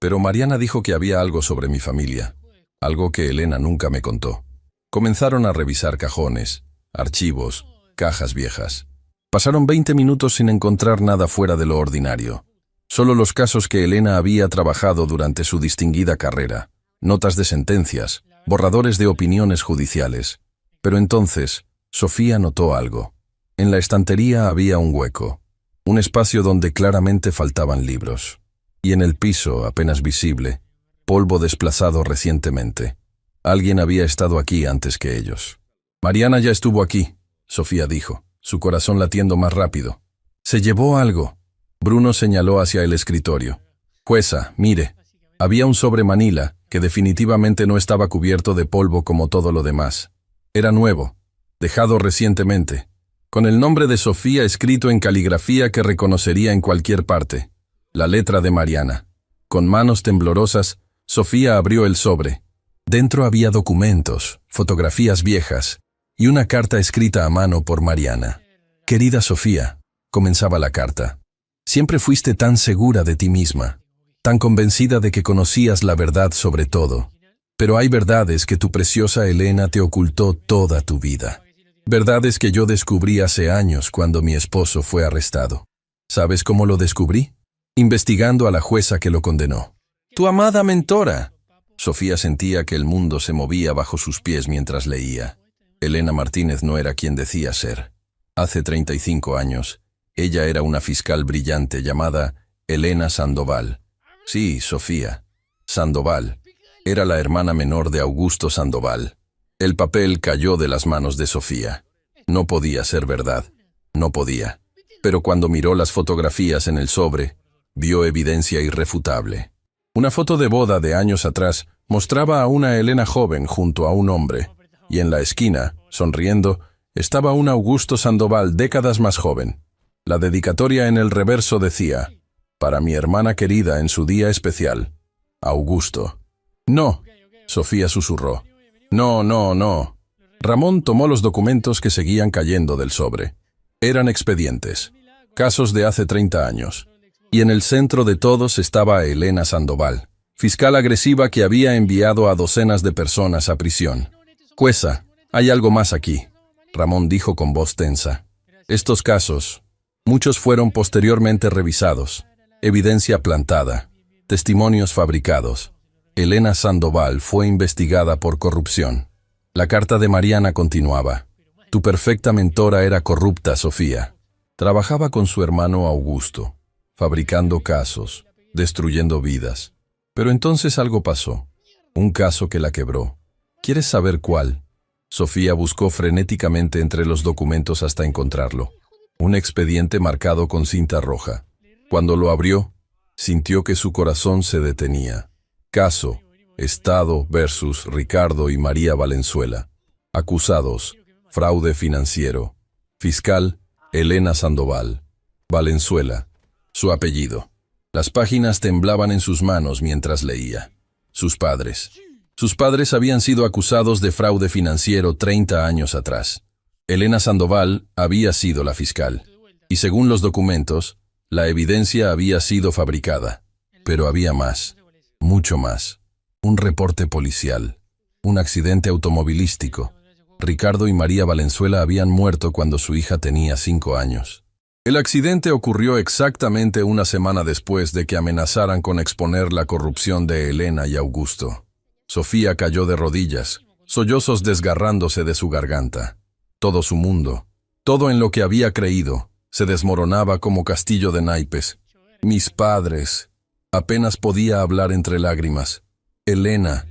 Pero Mariana dijo que había algo sobre mi familia, algo que Elena nunca me contó. Comenzaron a revisar cajones, archivos, cajas viejas. Pasaron 20 minutos sin encontrar nada fuera de lo ordinario. Solo los casos que Elena había trabajado durante su distinguida carrera, notas de sentencias, borradores de opiniones judiciales. Pero entonces, Sofía notó algo. En la estantería había un hueco, un espacio donde claramente faltaban libros. Y en el piso, apenas visible, polvo desplazado recientemente. Alguien había estado aquí antes que ellos. Mariana ya estuvo aquí, Sofía dijo, su corazón latiendo más rápido. Se llevó algo. Bruno señaló hacia el escritorio. Jueza, mire. Había un sobre Manila, que definitivamente no estaba cubierto de polvo como todo lo demás. Era nuevo, dejado recientemente, con el nombre de Sofía escrito en caligrafía que reconocería en cualquier parte. La letra de Mariana. Con manos temblorosas, Sofía abrió el sobre. Dentro había documentos, fotografías viejas y una carta escrita a mano por Mariana. Querida Sofía, comenzaba la carta. Siempre fuiste tan segura de ti misma, tan convencida de que conocías la verdad sobre todo. Pero hay verdades que tu preciosa Elena te ocultó toda tu vida. Verdades que yo descubrí hace años cuando mi esposo fue arrestado. ¿Sabes cómo lo descubrí? Investigando a la jueza que lo condenó. Tu amada mentora. Sofía sentía que el mundo se movía bajo sus pies mientras leía. Elena Martínez no era quien decía ser. Hace 35 años, ella era una fiscal brillante llamada Elena Sandoval. Sí, Sofía. Sandoval. Era la hermana menor de Augusto Sandoval. El papel cayó de las manos de Sofía. No podía ser verdad. No podía. Pero cuando miró las fotografías en el sobre, vio evidencia irrefutable. Una foto de boda de años atrás mostraba a una Elena joven junto a un hombre, y en la esquina, sonriendo, estaba un Augusto Sandoval décadas más joven. La dedicatoria en el reverso decía, Para mi hermana querida en su día especial. Augusto. No, Sofía susurró. No, no, no. Ramón tomó los documentos que seguían cayendo del sobre. Eran expedientes, casos de hace 30 años. Y en el centro de todos estaba Elena Sandoval, fiscal agresiva que había enviado a docenas de personas a prisión. Jueza, hay algo más aquí, Ramón dijo con voz tensa. Estos casos, muchos fueron posteriormente revisados. Evidencia plantada, testimonios fabricados. Elena Sandoval fue investigada por corrupción. La carta de Mariana continuaba. Tu perfecta mentora era corrupta, Sofía. Trabajaba con su hermano Augusto, fabricando casos, destruyendo vidas. Pero entonces algo pasó. Un caso que la quebró. ¿Quieres saber cuál? Sofía buscó frenéticamente entre los documentos hasta encontrarlo. Un expediente marcado con cinta roja. Cuando lo abrió, sintió que su corazón se detenía. Caso, Estado versus Ricardo y María Valenzuela. Acusados, fraude financiero. Fiscal, Elena Sandoval. Valenzuela, su apellido. Las páginas temblaban en sus manos mientras leía. Sus padres. Sus padres habían sido acusados de fraude financiero 30 años atrás. Elena Sandoval había sido la fiscal. Y según los documentos, la evidencia había sido fabricada. Pero había más. Mucho más. Un reporte policial. Un accidente automovilístico. Ricardo y María Valenzuela habían muerto cuando su hija tenía 5 años. El accidente ocurrió exactamente una semana después de que amenazaran con exponer la corrupción de Elena y Augusto. Sofía cayó de rodillas, sollozos desgarrándose de su garganta. Todo su mundo, todo en lo que había creído, se desmoronaba como castillo de naipes. Mis padres. Apenas podía hablar entre lágrimas. Elena.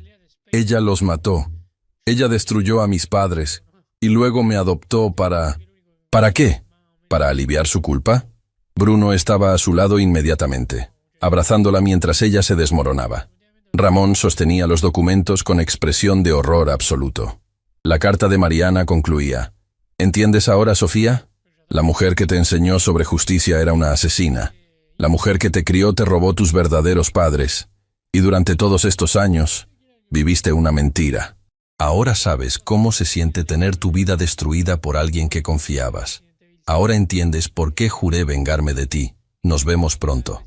Ella los mató. Ella destruyó a mis padres y luego me adoptó para... ¿Para qué? ¿Para aliviar su culpa? Bruno estaba a su lado inmediatamente, abrazándola mientras ella se desmoronaba. Ramón sostenía los documentos con expresión de horror absoluto. La carta de Mariana concluía. ¿Entiendes ahora, Sofía? La mujer que te enseñó sobre justicia era una asesina. La mujer que te crió te robó tus verdaderos padres. Y durante todos estos años, viviste una mentira. Ahora sabes cómo se siente tener tu vida destruida por alguien que confiabas. Ahora entiendes por qué juré vengarme de ti. Nos vemos pronto.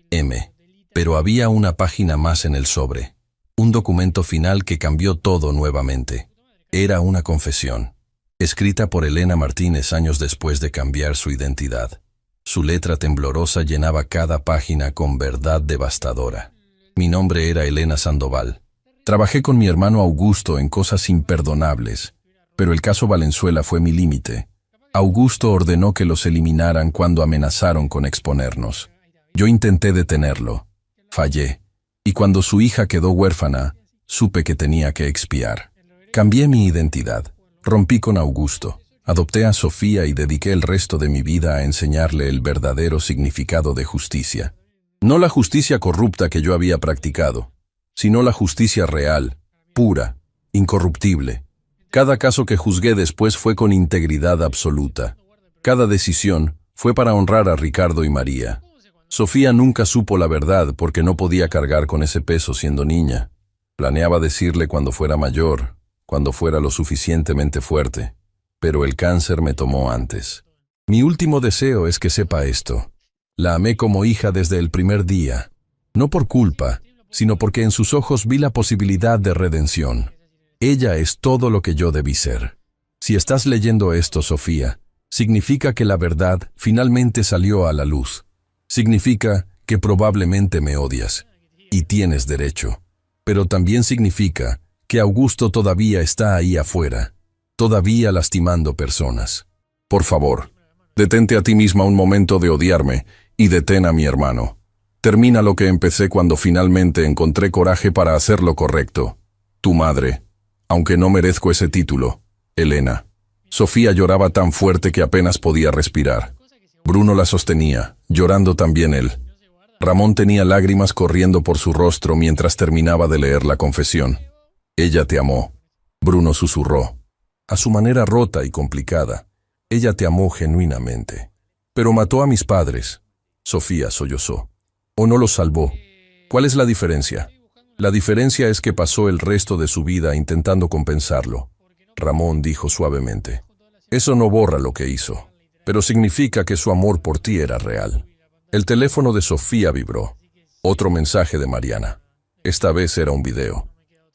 M. Pero había una página más en el sobre. Un documento final que cambió todo nuevamente. Era una confesión, escrita por Elena Martínez años después de cambiar su identidad. Su letra temblorosa llenaba cada página con verdad devastadora. Mi nombre era Elena Sandoval. Trabajé con mi hermano Augusto en cosas imperdonables, pero el caso Valenzuela fue mi límite. Augusto ordenó que los eliminaran cuando amenazaron con exponernos. Yo intenté detenerlo. Fallé. Y cuando su hija quedó huérfana, supe que tenía que expiar. Cambié mi identidad. Rompí con Augusto. Adopté a Sofía y dediqué el resto de mi vida a enseñarle el verdadero significado de justicia. No la justicia corrupta que yo había practicado, sino la justicia real, pura, incorruptible. Cada caso que juzgué después fue con integridad absoluta. Cada decisión fue para honrar a Ricardo y María. Sofía nunca supo la verdad porque no podía cargar con ese peso siendo niña. Planeaba decirle cuando fuera mayor, cuando fuera lo suficientemente fuerte. Pero el cáncer me tomó antes. Mi último deseo es que sepa esto. La amé como hija desde el primer día. No por culpa, sino porque en sus ojos vi la posibilidad de redención. Ella es todo lo que yo debí ser. Si estás leyendo esto, Sofía, significa que la verdad finalmente salió a la luz. Significa que probablemente me odias. Y tienes derecho. Pero también significa que Augusto todavía está ahí afuera, todavía lastimando personas. Por favor, detente a ti misma un momento de odiarme y detén a mi hermano. Termina lo que empecé cuando finalmente encontré coraje para hacer lo correcto. Tu madre, aunque no merezco ese título, Elena. Sofía lloraba tan fuerte que apenas podía respirar. Bruno la sostenía, llorando también él. Ramón tenía lágrimas corriendo por su rostro mientras terminaba de leer la confesión. Ella te amó, Bruno susurró. A su manera rota y complicada, ella te amó genuinamente. Pero mató a mis padres. Sofía sollozó. ¿O no los salvó? ¿Cuál es la diferencia? La diferencia es que pasó el resto de su vida intentando compensarlo. Ramón dijo suavemente. Eso no borra lo que hizo, pero significa que su amor por ti era real. El teléfono de Sofía vibró. Otro mensaje de Mariana. Esta vez era un video.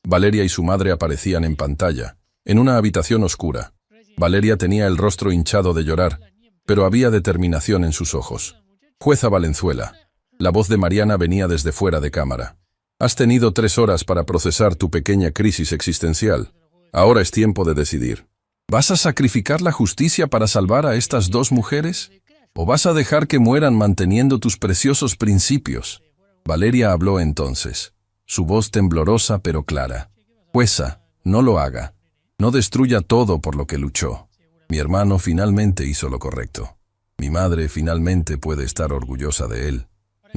Valeria y su madre aparecían en pantalla, en una habitación oscura. Valeria tenía el rostro hinchado de llorar, pero había determinación en sus ojos. Jueza Valenzuela. La voz de Mariana venía desde fuera de cámara. Has tenido 3 horas para procesar tu pequeña crisis existencial. Ahora es tiempo de decidir. ¿Vas a sacrificar la justicia para salvar a estas 2 mujeres? ¿O vas a dejar que mueran manteniendo tus preciosos principios? Valeria habló entonces, su voz temblorosa pero clara. Jueza, no lo haga. No destruya todo por lo que luchó. Mi hermano finalmente hizo lo correcto. Mi madre finalmente puede estar orgullosa de él.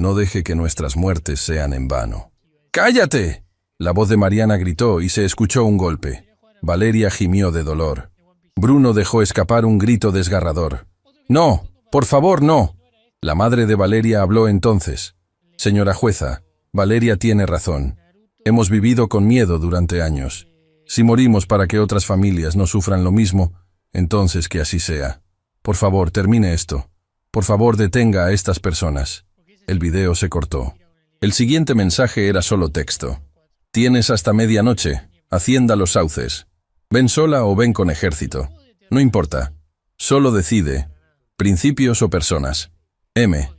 No deje que nuestras muertes sean en vano. ¡Cállate! La voz de Mariana gritó y se escuchó un golpe. Valeria gimió de dolor. Bruno dejó escapar un grito desgarrador. ¡No! ¡Por favor, no! La madre de Valeria habló entonces. Señora jueza, Valeria tiene razón. Hemos vivido con miedo durante años. Si morimos para que otras familias no sufran lo mismo, entonces que así sea. Por favor, termine esto. Por favor, detenga a estas personas. El video se cortó. El siguiente mensaje era solo texto. Tienes hasta medianoche. Hacienda Los Sauces. Ven sola o ven con ejército. No importa. Solo decide. Principios o personas. M.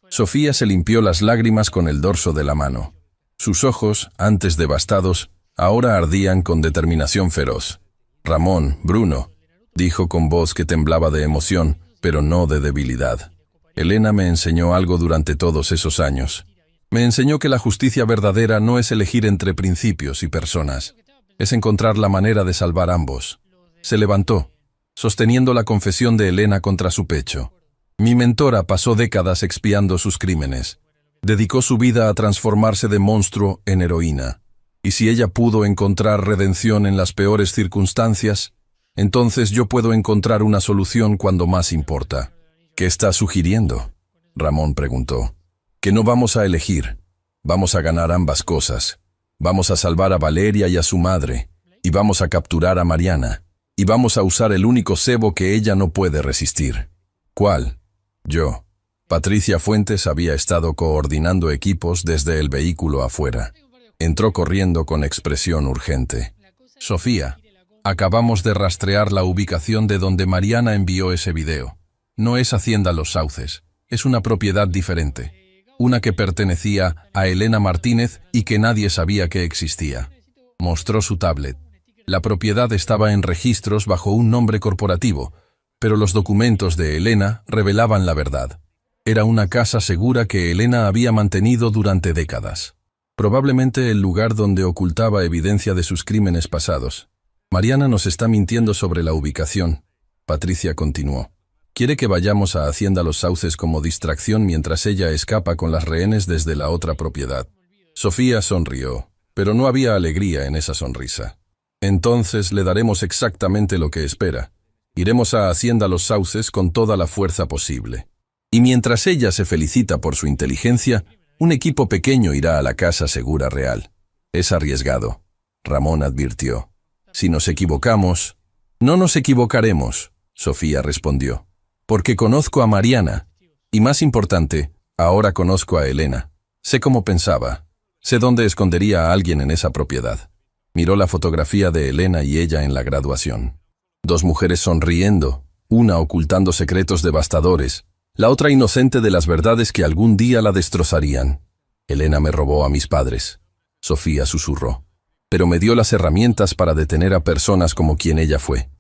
Sofía se limpió las lágrimas con el dorso de la mano. Sus ojos, antes devastados, ahora ardían con determinación feroz. Ramón, Bruno, dijo con voz que temblaba de emoción, pero no de debilidad. Elena me enseñó algo durante todos esos años. Me enseñó que la justicia verdadera no es elegir entre principios y personas. Es encontrar la manera de salvar ambos. Se levantó, sosteniendo la confesión de Elena contra su pecho. Mi mentora pasó décadas expiando sus crímenes. Dedicó su vida a transformarse de monstruo en heroína. Y si ella pudo encontrar redención en las peores circunstancias, entonces yo puedo encontrar una solución cuando más importa. ¿Qué está sugiriendo? Ramón preguntó. Que no vamos a elegir. Vamos a ganar ambas cosas. Vamos a salvar a Valeria y a su madre. Y vamos a capturar a Mariana. Y vamos a usar el único cebo que ella no puede resistir. ¿Cuál? Yo. Patricia Fuentes había estado coordinando equipos desde el vehículo afuera. Entró corriendo con expresión urgente. Sofía, acabamos de rastrear la ubicación de donde Mariana envió ese video. No es Hacienda Los Sauces, es una propiedad diferente. Una que pertenecía a Elena Martínez y que nadie sabía que existía. Mostró su tablet. La propiedad estaba en registros bajo un nombre corporativo, pero los documentos de Elena revelaban la verdad. Era una casa segura que Elena había mantenido durante décadas. Probablemente el lugar donde ocultaba evidencia de sus crímenes pasados. Mariana nos está mintiendo sobre la ubicación. Patricia continuó. Quiere que vayamos a Hacienda Los Sauces como distracción mientras ella escapa con las rehenes desde la otra propiedad. Sofía sonrió, pero no había alegría en esa sonrisa. Entonces le daremos exactamente lo que espera. Iremos a Hacienda Los Sauces con toda la fuerza posible. Y mientras ella se felicita por su inteligencia, un equipo pequeño irá a la casa segura real. Es arriesgado, Ramón advirtió. Si nos equivocamos... No nos equivocaremos, Sofía respondió. Porque conozco a Mariana. Y más importante, ahora conozco a Elena. Sé cómo pensaba. Sé dónde escondería a alguien en esa propiedad. Miró la fotografía de Elena y ella en la graduación. 2 mujeres sonriendo, una ocultando secretos devastadores, la otra inocente de las verdades que algún día la destrozarían. Elena me robó a mis padres, Sofía susurró, pero me dio las herramientas para detener a personas como quien ella fue.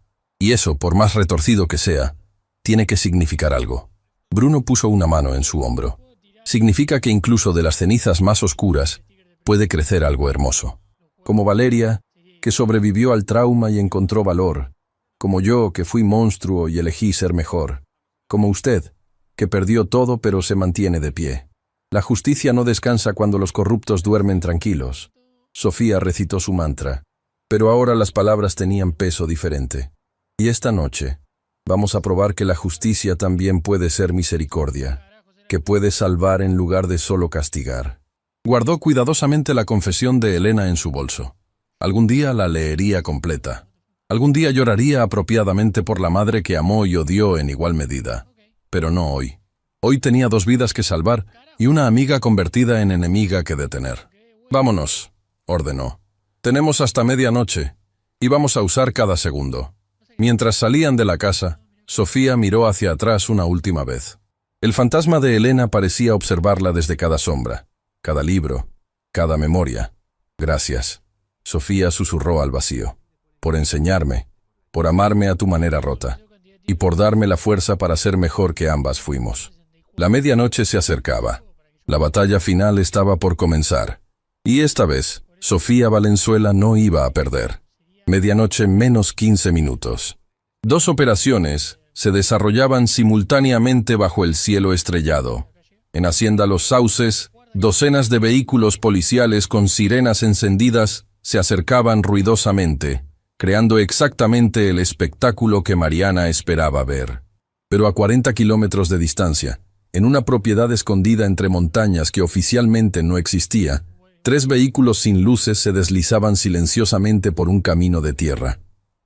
Y eso, por más retorcido que sea, tiene que significar algo. Bruno puso una mano en su hombro. Significa que incluso de las cenizas más oscuras puede crecer algo hermoso. Como Valeria, que sobrevivió al trauma y encontró valor. Como yo, que fui monstruo y elegí ser mejor. Como usted, que perdió todo pero se mantiene de pie. La justicia no descansa cuando los corruptos duermen tranquilos. Sofía recitó su mantra, pero ahora las palabras tenían peso diferente. Y esta noche, vamos a probar que la justicia también puede ser misericordia. que puede salvar en lugar de solo castigar. Guardó cuidadosamente la confesión de Elena en su bolso. Algún día la leería completa. Algún día lloraría apropiadamente por la madre que amó y odió en igual medida. Pero no hoy. Hoy tenía 2 vidas que salvar y una amiga convertida en enemiga que detener. «Vámonos», ordenó. «Tenemos hasta medianoche y vamos a usar cada segundo». Mientras salían de la casa, Sofía miró hacia atrás una última vez. El fantasma de Elena parecía observarla desde cada sombra, cada libro, cada memoria. «Gracias», Sofía susurró al vacío, «por enseñarme, por amarme a tu manera rota, y por darme la fuerza para ser mejor que ambas fuimos». La medianoche se acercaba. La batalla final estaba por comenzar. Y esta vez, Sofía Valenzuela no iba a perder. Medianoche menos 15 minutos. 2 operaciones se desarrollaban simultáneamente bajo el cielo estrellado. En Hacienda Los Sauces, docenas de vehículos policiales con sirenas encendidas se acercaban ruidosamente, creando exactamente el espectáculo que Mariana esperaba ver. Pero a 40 kilómetros de distancia, en una propiedad escondida entre montañas que oficialmente no existía, 3 vehículos sin luces se deslizaban silenciosamente por un camino de tierra.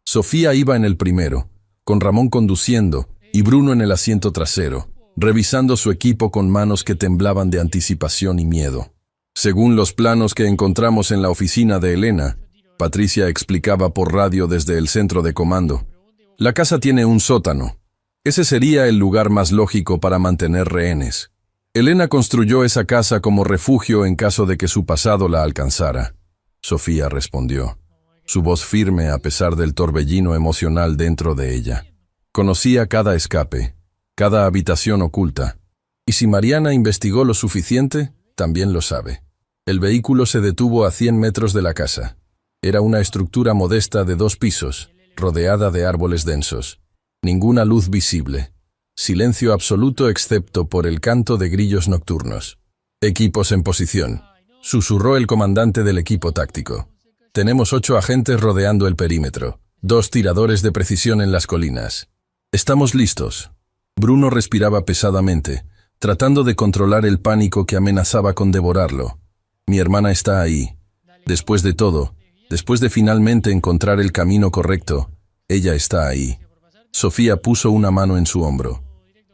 Sofía iba en el primero, con Ramón conduciendo y Bruno en el asiento trasero, revisando su equipo con manos que temblaban de anticipación y miedo. Según los planos que encontramos en la oficina de Elena, Patricia explicaba por radio desde el centro de comando, la casa tiene un sótano. Ese sería el lugar más lógico para mantener rehenes. Elena construyó esa casa como refugio en caso de que su pasado la alcanzara. Sofía respondió, su voz firme a pesar del torbellino emocional dentro de ella. Conocía cada escape, cada habitación oculta. Y si Mariana investigó lo suficiente, también lo sabe. El vehículo se detuvo a 100 metros de la casa. Era una estructura modesta de 2 pisos, rodeada de árboles densos. Ninguna luz visible. Silencio absoluto excepto por el canto de grillos nocturnos. «Equipos en posición», susurró el comandante del equipo táctico. «Tenemos 8 agentes rodeando el perímetro, 2 tiradores de precisión en las colinas. Estamos listos». Bruno respiraba pesadamente, tratando de controlar el pánico que amenazaba con devorarlo. «Mi hermana está ahí. Después de todo, después de finalmente encontrar el camino correcto, ella está ahí». Sofía puso una mano en su hombro.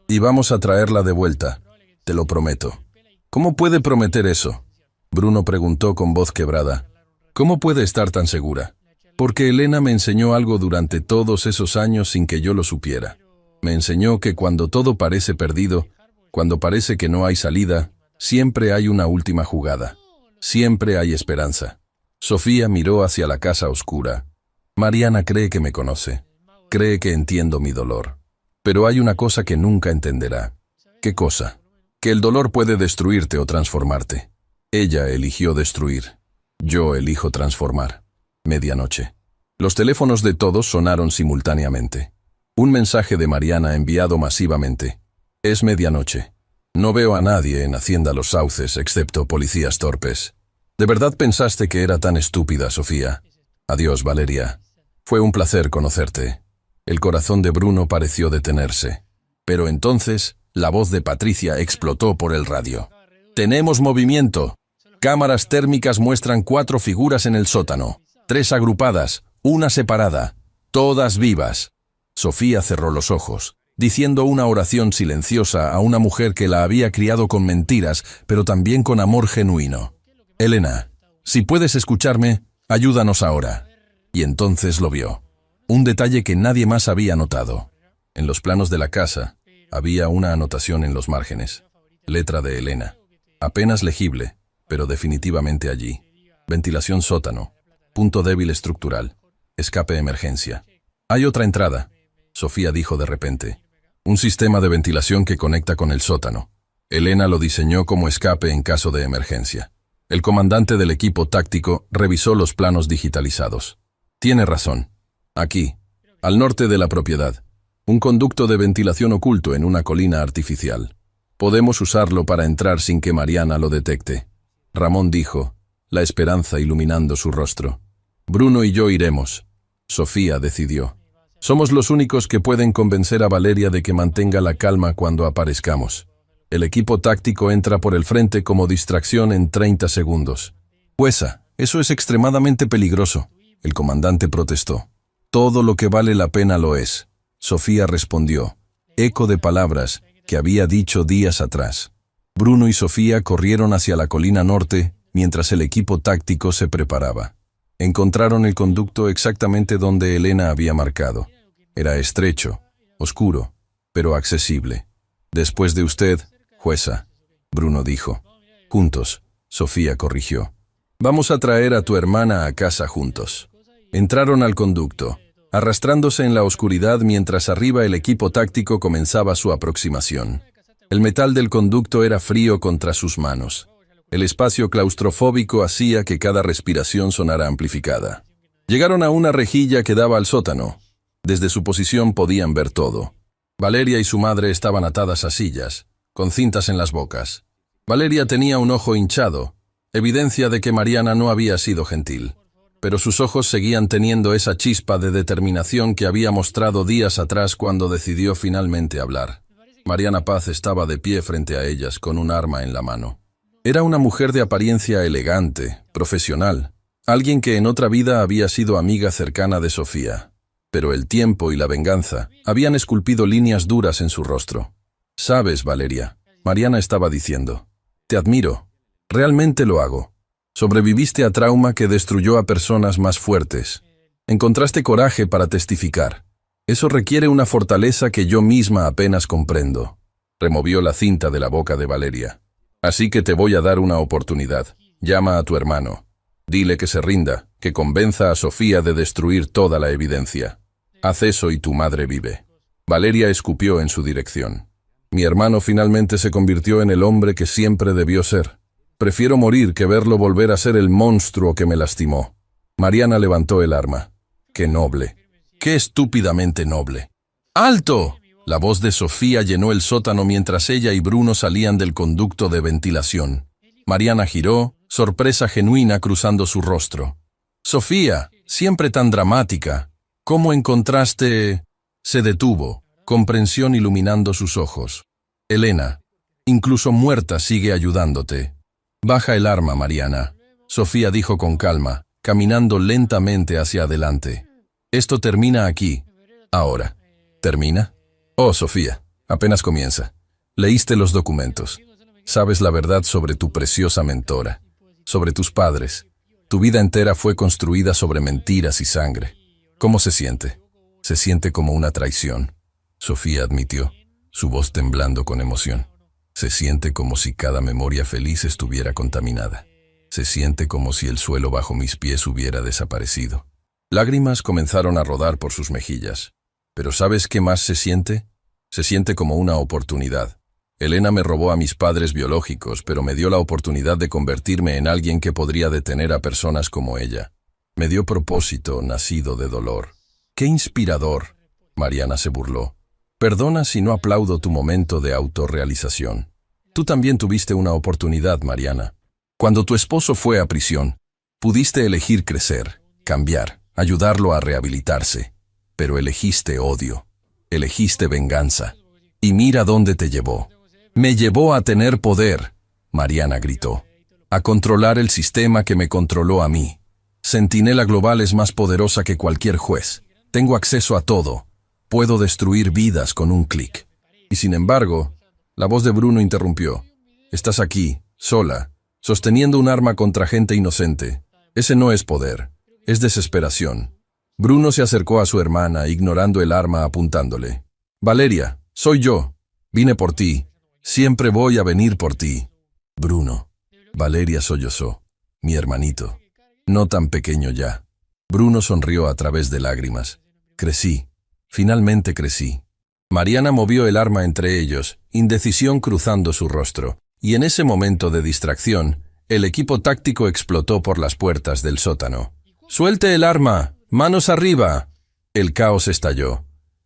«Y vamos a traerla de vuelta, te lo prometo». «¿Cómo puede prometer eso?», Bruno preguntó con voz quebrada. «¿Cómo puede estar tan segura?». «Porque Elena me enseñó algo durante todos esos años sin que yo lo supiera. Me enseñó que cuando todo parece perdido, cuando parece que no hay salida, siempre hay una última jugada. Siempre hay esperanza». Sofía miró hacia la casa oscura. «Mariana cree que me conoce. Cree que entiendo mi dolor. Pero hay una cosa que nunca entenderá». «¿Qué cosa?». «Que el dolor puede destruirte o transformarte. Ella eligió destruir. Yo elijo transformar». Medianoche. Los teléfonos de todos sonaron simultáneamente. Un mensaje de Mariana enviado masivamente. «Es medianoche. No veo a nadie en Hacienda Los Sauces excepto policías torpes. ¿De verdad pensaste que era tan estúpida, Sofía? Adiós, Valeria. Fue un placer conocerte». El corazón de Bruno pareció detenerse. Pero entonces, la voz de Patricia explotó por el radio. «Tenemos movimiento. Cámaras térmicas muestran 4 figuras en el sótano. 3 agrupadas, una separada. Todas vivas». Sofía cerró los ojos, diciendo una oración silenciosa a una mujer que la había criado con mentiras, pero también con amor genuino. «Elena, si puedes escucharme, ayúdanos ahora». Y entonces lo vio. Un detalle que nadie más había notado. En los planos de la casa, había una anotación en los márgenes. Letra de Elena. Apenas legible, pero definitivamente allí. Ventilación sótano. Punto débil estructural. Escape emergencia. «Hay otra entrada», Sofía dijo de repente. «Un sistema de ventilación que conecta con el sótano. Elena lo diseñó como escape en caso de emergencia». El comandante del equipo táctico revisó los planos digitalizados. «Tiene razón. Aquí, al norte de la propiedad, un conducto de ventilación oculto en una colina artificial. Podemos usarlo para entrar sin que Mariana lo detecte». Ramón dijo, la esperanza iluminando su rostro. «Bruno y yo iremos». Sofía decidió. «Somos los únicos que pueden convencer a Valeria de que mantenga la calma cuando aparezcamos». El equipo táctico entra por el frente como distracción en 30 segundos. Jueza, eso es extremadamente peligroso. El comandante protestó. Todo lo que vale la pena lo es. Sofía respondió, eco de palabras que había dicho días atrás. Bruno y Sofía corrieron hacia la colina norte mientras el equipo táctico se preparaba. Encontraron el conducto exactamente donde Elena había marcado. Era estrecho, oscuro, pero accesible. Después de usted, jueza, Bruno dijo. Juntos, Sofía corrigió. Vamos a traer a tu hermana a casa juntos. Entraron al conducto, arrastrándose en la oscuridad mientras arriba el equipo táctico comenzaba su aproximación. El metal del conducto era frío contra sus manos. El espacio claustrofóbico hacía que cada respiración sonara amplificada. Llegaron a una rejilla que daba al sótano. Desde su posición podían ver todo. Valeria y su madre estaban atadas a sillas, con cintas en las bocas. Valeria tenía un ojo hinchado, evidencia de que Mariana no había sido gentil. Pero sus ojos seguían teniendo esa chispa de determinación que había mostrado días atrás cuando decidió finalmente hablar. Mariana Paz estaba de pie frente a ellas con un arma en la mano. Era una mujer de apariencia elegante, profesional, alguien que en otra vida había sido amiga cercana de Sofía. Pero el tiempo y la venganza habían esculpido líneas duras en su rostro. «Sabes, Valeria», Mariana estaba diciendo, «te admiro. Realmente lo hago. Sobreviviste a trauma que destruyó a personas más fuertes. Encontraste coraje para testificar. Eso requiere una fortaleza que yo misma apenas comprendo». Removió la cinta de la boca de Valeria. «Así que te voy a dar una oportunidad. Llama a tu hermano. Dile que se rinda, que convenza a Sofía de destruir toda la evidencia. Haz eso y tu madre vive». Valeria escupió en su dirección. «Mi hermano finalmente se convirtió en el hombre que siempre debió ser. Prefiero morir que verlo volver a ser el monstruo que me lastimó». Mariana levantó el arma. «Qué noble. Qué estúpidamente noble». «¡Alto!». La voz de Sofía llenó el sótano mientras ella y Bruno salían del conducto de ventilación. Mariana giró, sorpresa genuina cruzando su rostro. «Sofía, siempre tan dramática. ¿Cómo encontraste...?» Se detuvo, comprensión iluminando sus ojos. «Elena, incluso muerta sigue ayudándote». «Baja el arma, Mariana», Sofía dijo con calma, caminando lentamente hacia adelante. «Esto termina aquí. Ahora». ¿Termina? Oh, Sofía, apenas comienza. Leíste los documentos. Sabes la verdad sobre tu preciosa mentora, sobre tus padres. Tu vida entera fue construida sobre mentiras y sangre. ¿Cómo se siente? Se siente como una traición. Sofía admitió, su voz temblando con emoción. Se siente como si cada memoria feliz estuviera contaminada. Se siente como si el suelo bajo mis pies hubiera desaparecido. Lágrimas comenzaron a rodar por sus mejillas. ¿Pero sabes qué más se siente? Se siente como una oportunidad. Elena me robó a mis padres biológicos, pero me dio la oportunidad de convertirme en alguien que podría detener a personas como ella. Me dio propósito nacido de dolor. ¡Qué inspirador!, Mariana se burló. Perdona si no aplaudo tu momento de autorrealización. Tú también tuviste una oportunidad, Mariana. Cuando tu esposo fue a prisión, pudiste elegir crecer, cambiar, ayudarlo a rehabilitarse. Pero elegiste odio, elegiste venganza. Y mira dónde te llevó. Me llevó a tener poder, Mariana gritó. A controlar el sistema que me controló a mí. Centinela Global es más poderosa que cualquier juez. Tengo acceso a todo. Puedo destruir vidas con un clic. Y sin embargo, la voz de Bruno interrumpió. Estás aquí, sola, sosteniendo un arma contra gente inocente. Ese no es poder, es desesperación. Bruno se acercó a su hermana, ignorando el arma apuntándole. Valeria, soy yo. Vine por ti. Siempre voy a venir por ti. Bruno. Valeria sollozó. Mi hermanito. No tan pequeño ya. Bruno sonrió a través de lágrimas. Crecí. Finalmente crecí. Mariana movió el arma entre ellos, indecisión cruzando su rostro. Y en ese momento de distracción, el equipo táctico explotó por las puertas del sótano. ¡Suelte el arma! ¡Manos arriba! El caos estalló.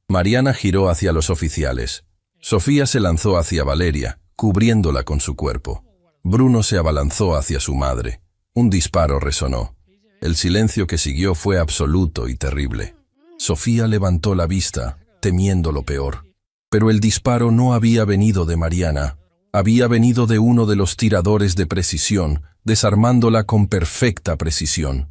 Mariana giró hacia los oficiales. Sofía se lanzó hacia Valeria, cubriéndola con su cuerpo. Bruno se abalanzó hacia su madre. Un disparo resonó. El silencio que siguió fue absoluto y terrible. Sofía levantó la vista, temiendo lo peor. Pero el disparo no había venido de Mariana. Había venido de uno de los tiradores de precisión, desarmándola con perfecta precisión.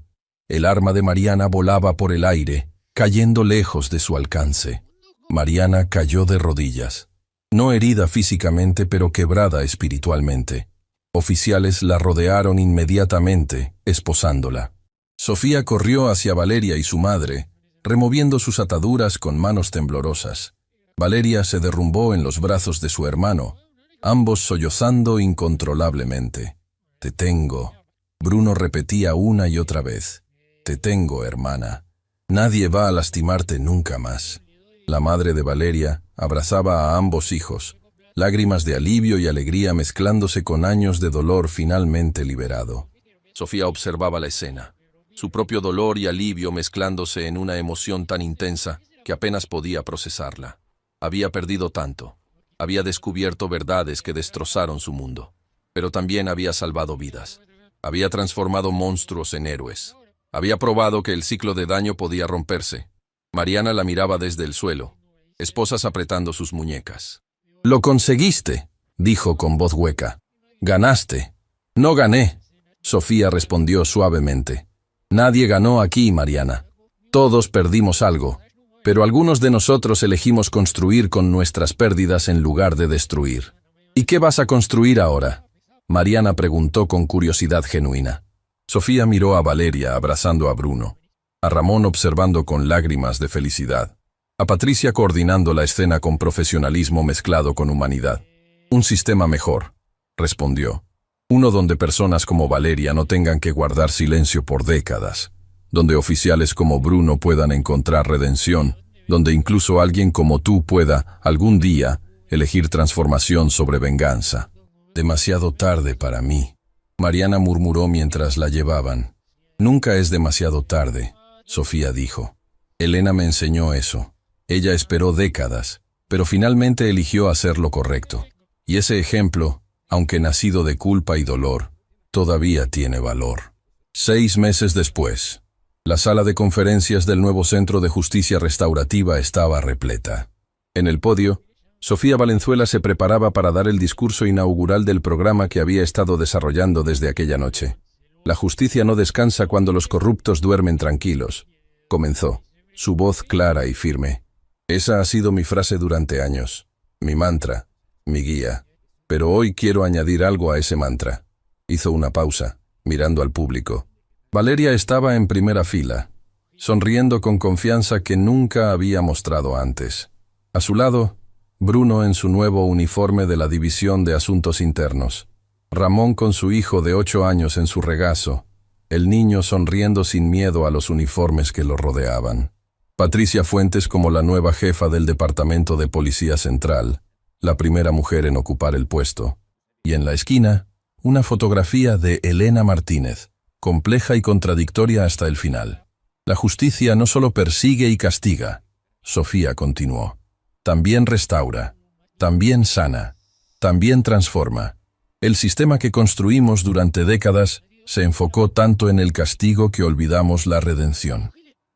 El arma de Mariana volaba por el aire, cayendo lejos de su alcance. Mariana cayó de rodillas. No herida físicamente, pero quebrada espiritualmente. Oficiales la rodearon inmediatamente, esposándola. Sofía corrió hacia Valeria y su madre, removiendo sus ataduras con manos temblorosas. Valeria se derrumbó en los brazos de su hermano, ambos sollozando incontrolablemente. «Te tengo», Bruno repetía una y otra vez. «Te tengo, hermana. Nadie va a lastimarte nunca más». La madre de Valeria abrazaba a ambos hijos, lágrimas de alivio y alegría mezclándose con años de dolor finalmente liberado. Sofía observaba la escena, su propio dolor y alivio mezclándose en una emoción tan intensa que apenas podía procesarla. Había perdido tanto, había descubierto verdades que destrozaron su mundo, pero también había salvado vidas. Había transformado monstruos en héroes. Había probado que el ciclo de daño podía romperse. Mariana la miraba desde el suelo, esposas apretando sus muñecas. «Lo conseguiste», dijo con voz hueca. «Ganaste». «No gané», Sofía respondió suavemente. «Nadie ganó aquí, Mariana. Todos perdimos algo, pero algunos de nosotros elegimos construir con nuestras pérdidas en lugar de destruir». «¿Y qué vas a construir ahora?», Mariana preguntó con curiosidad genuina. Sofía miró a Valeria abrazando a Bruno, a Ramón observando con lágrimas de felicidad, a Patricia coordinando la escena con profesionalismo mezclado con humanidad. «Un sistema mejor», respondió. «Uno donde personas como Valeria no tengan que guardar silencio por décadas, donde oficiales como Bruno puedan encontrar redención, donde incluso alguien como tú pueda, algún día, elegir transformación sobre venganza». «Demasiado tarde para mí», Mariana murmuró mientras la llevaban. «Nunca es demasiado tarde», Sofía dijo. «Elena me enseñó eso. Ella esperó décadas, pero finalmente eligió hacer lo correcto. Y ese ejemplo, aunque nacido de culpa y dolor, todavía tiene valor». 6 meses después, la sala de conferencias del nuevo Centro de Justicia Restaurativa estaba repleta. En el podio, Sofía Valenzuela se preparaba para dar el discurso inaugural del programa que había estado desarrollando desde aquella noche. «La justicia no descansa cuando los corruptos duermen tranquilos», comenzó, su voz clara y firme. «Esa ha sido mi frase durante años, mi mantra, mi guía. Pero hoy quiero añadir algo a ese mantra». Hizo una pausa, mirando al público. Valeria estaba en primera fila, sonriendo con confianza que nunca había mostrado antes. A su lado, Bruno en su nuevo uniforme de la División de Asuntos Internos. Ramón con su hijo de 8 años en su regazo, el niño sonriendo sin miedo a los uniformes que lo rodeaban. Patricia Fuentes como la nueva jefa del Departamento de Policía Central, la primera mujer en ocupar el puesto. Y en la esquina, una fotografía de Elena Martínez, compleja y contradictoria hasta el final. «La justicia no solo persigue y castiga», Sofía continuó. «También restaura, también sana, también transforma. El sistema que construimos durante décadas se enfocó tanto en el castigo que olvidamos la redención».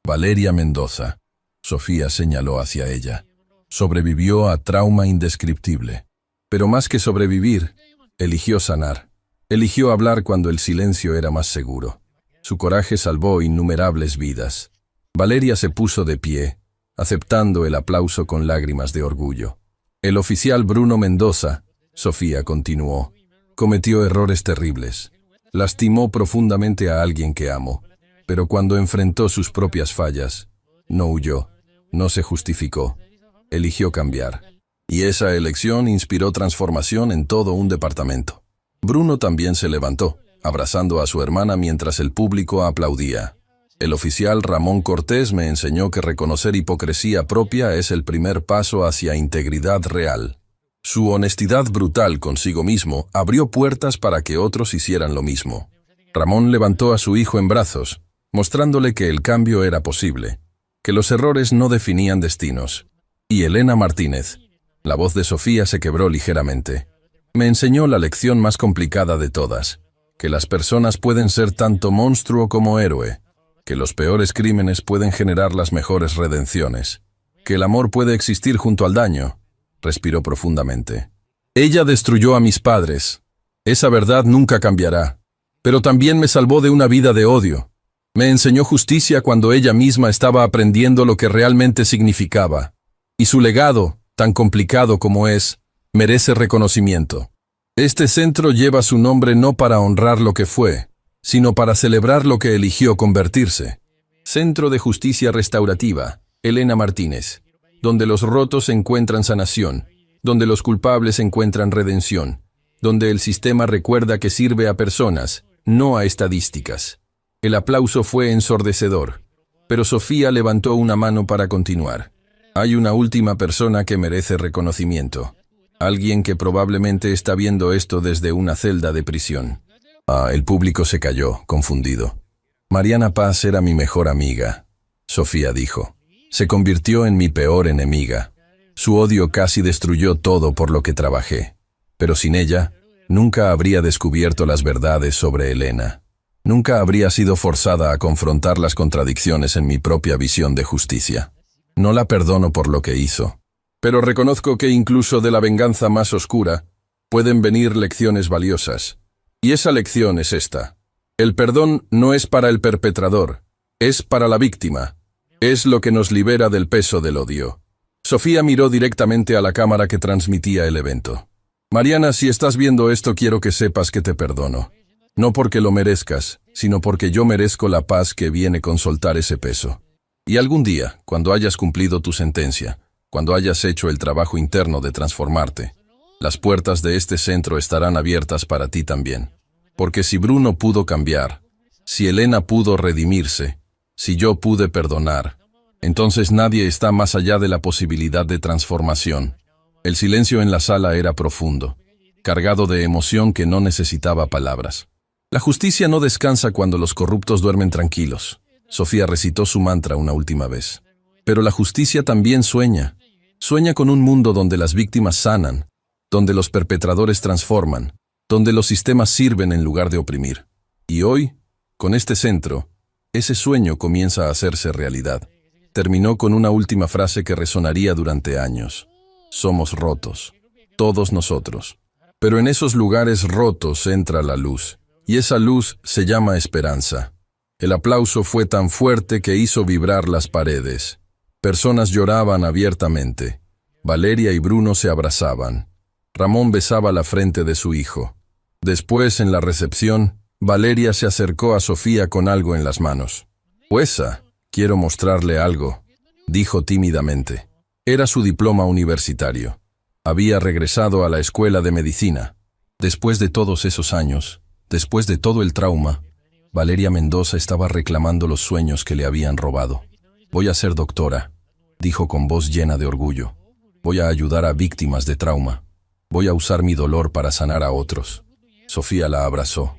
Valeria Mendoza, Sofía señaló hacia ella, sobrevivió a trauma indescriptible. Pero más que sobrevivir, eligió sanar. Eligió hablar cuando el silencio era más seguro. Su coraje salvó innumerables vidas. Valeria se puso de pie, aceptando el aplauso con lágrimas de orgullo. «El oficial Bruno Mendoza», Sofía continuó, «cometió errores terribles. Lastimó profundamente a alguien que amo, pero cuando enfrentó sus propias fallas, no huyó, no se justificó, eligió cambiar. Y esa elección inspiró transformación en todo un departamento». Bruno también se levantó, abrazando a su hermana mientras el público aplaudía. «El oficial Ramón Cortés me enseñó que reconocer hipocresía propia es el primer paso hacia integridad real». Su honestidad brutal consigo mismo abrió puertas para que otros hicieran lo mismo. Ramón levantó a su hijo en brazos, mostrándole que el cambio era posible, que los errores no definían destinos. Y Elena Martínez, la voz de Sofía se quebró ligeramente. «Me enseñó la lección más complicada de todas, que las personas pueden ser tanto monstruo como héroe, que los peores crímenes pueden generar las mejores redenciones, que el amor puede existir junto al daño». Respiró profundamente. Ella destruyó a mis padres. Esa verdad nunca cambiará. Pero también me salvó de una vida de odio. Me enseñó justicia cuando ella misma estaba aprendiendo lo que realmente significaba. Y su legado, tan complicado como es, merece reconocimiento. Este centro lleva su nombre no para honrar lo que fue, sino para celebrar lo que eligió convertirse. Centro de Justicia Restaurativa, Elena Martínez, donde los rotos encuentran sanación, donde los culpables encuentran redención, donde el sistema recuerda que sirve a personas, no a estadísticas. El aplauso fue ensordecedor, pero Sofía levantó una mano para continuar. Hay una última persona que merece reconocimiento. Alguien que probablemente está viendo esto desde una celda de prisión. El público se calló, confundido. Mariana Paz era mi mejor amiga, Sofía dijo. Se convirtió en mi peor enemiga. Su odio casi destruyó todo por lo que trabajé. Pero sin ella, nunca habría descubierto las verdades sobre Elena. Nunca habría sido forzada a confrontar las contradicciones en mi propia visión de justicia. No la perdono por lo que hizo. Pero reconozco que incluso de la venganza más oscura, pueden venir lecciones valiosas. Y esa lección es esta. El perdón no es para el perpetrador, es para la víctima. Es lo que nos libera del peso del odio. Sofía miró directamente a la cámara que transmitía el evento. Mariana, si estás viendo esto, quiero que sepas que te perdono. No porque lo merezcas, sino porque yo merezco la paz que viene con soltar ese peso. Y algún día, cuando hayas cumplido tu sentencia, cuando hayas hecho el trabajo interno de transformarte, las puertas de este centro estarán abiertas para ti también. Porque si Bruno pudo cambiar, si Elena pudo redimirse, si yo pude perdonar, entonces nadie está más allá de la posibilidad de transformación. El silencio en la sala era profundo, cargado de emoción que no necesitaba palabras. La justicia no descansa cuando los corruptos duermen tranquilos. Sofía recitó su mantra una última vez. Pero la justicia también sueña. Sueña con un mundo donde las víctimas sanan, donde los perpetradores transforman, donde los sistemas sirven en lugar de oprimir. Y hoy, con este centro, ese sueño comienza a hacerse realidad. Terminó con una última frase que resonaría durante años. Somos rotos, todos nosotros. Pero en esos lugares rotos entra la luz, y esa luz se llama esperanza. El aplauso fue tan fuerte que hizo vibrar las paredes. Personas lloraban abiertamente. Valeria y Bruno se abrazaban. Ramón besaba la frente de su hijo. Después, en la recepción, Valeria se acercó a Sofía con algo en las manos. «Jueza, quiero mostrarle algo», dijo tímidamente. Era su diploma universitario. Había regresado a la escuela de medicina. Después de todos esos años, después de todo el trauma, Valeria Mendoza estaba reclamando los sueños que le habían robado. «Voy a ser doctora», dijo con voz llena de orgullo. «Voy a ayudar a víctimas de trauma. Voy a usar mi dolor para sanar a otros». Sofía la abrazó,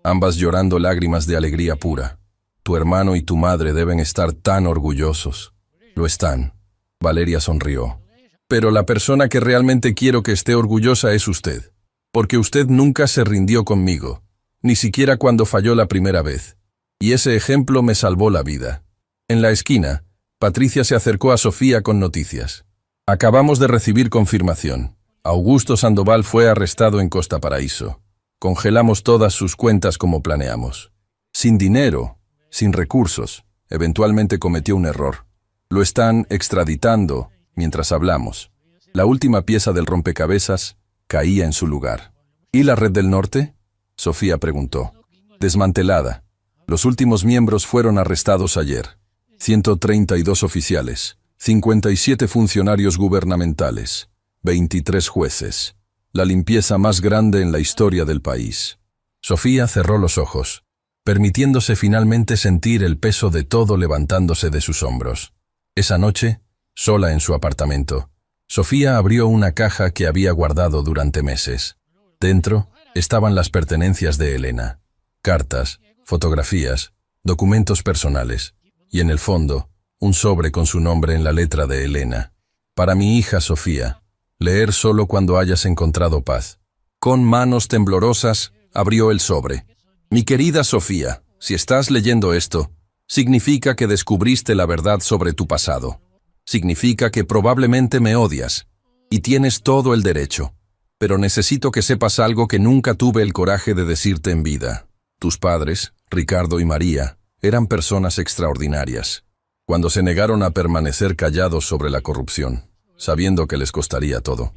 ambas llorando lágrimas de alegría pura. «Tu hermano y tu madre deben estar tan orgullosos». «Lo están». Valeria sonrió. «Pero la persona que realmente quiero que esté orgullosa es usted, porque usted nunca se rindió conmigo, ni siquiera cuando falló la primera vez. Y ese ejemplo me salvó la vida». En la esquina, Patricia se acercó a Sofía con noticias. «Acabamos de recibir confirmación. Augusto Sandoval fue arrestado en Costa Paraíso. Congelamos todas sus cuentas como planeamos. Sin dinero, sin recursos, eventualmente cometió un error. Lo están extraditando mientras hablamos. La última pieza del rompecabezas caía en su lugar». «¿Y la Red del Norte?», Sofía preguntó. «Desmantelada. Los últimos miembros fueron arrestados ayer. 132 oficiales, 57 funcionarios gubernamentales, 23 jueces. La limpieza más grande en la historia del país». Sofía cerró los ojos, permitiéndose finalmente sentir el peso de todo levantándose de sus hombros. Esa noche, sola en su apartamento, Sofía abrió una caja que había guardado durante meses. Dentro estaban las pertenencias de Elena, cartas, fotografías, documentos personales, y en el fondo, un sobre con su nombre en la letra de Elena. «Para mi hija Sofía, leer solo cuando hayas encontrado paz». Con manos temblorosas, abrió el sobre. «Mi querida Sofía, si estás leyendo esto, significa que descubriste la verdad sobre tu pasado. Significa que probablemente me odias, y tienes todo el derecho. Pero necesito que sepas algo que nunca tuve el coraje de decirte en vida. Tus padres, Ricardo y María, eran personas extraordinarias. Cuando se negaron a permanecer callados sobre la corrupción, sabiendo que les costaría todo,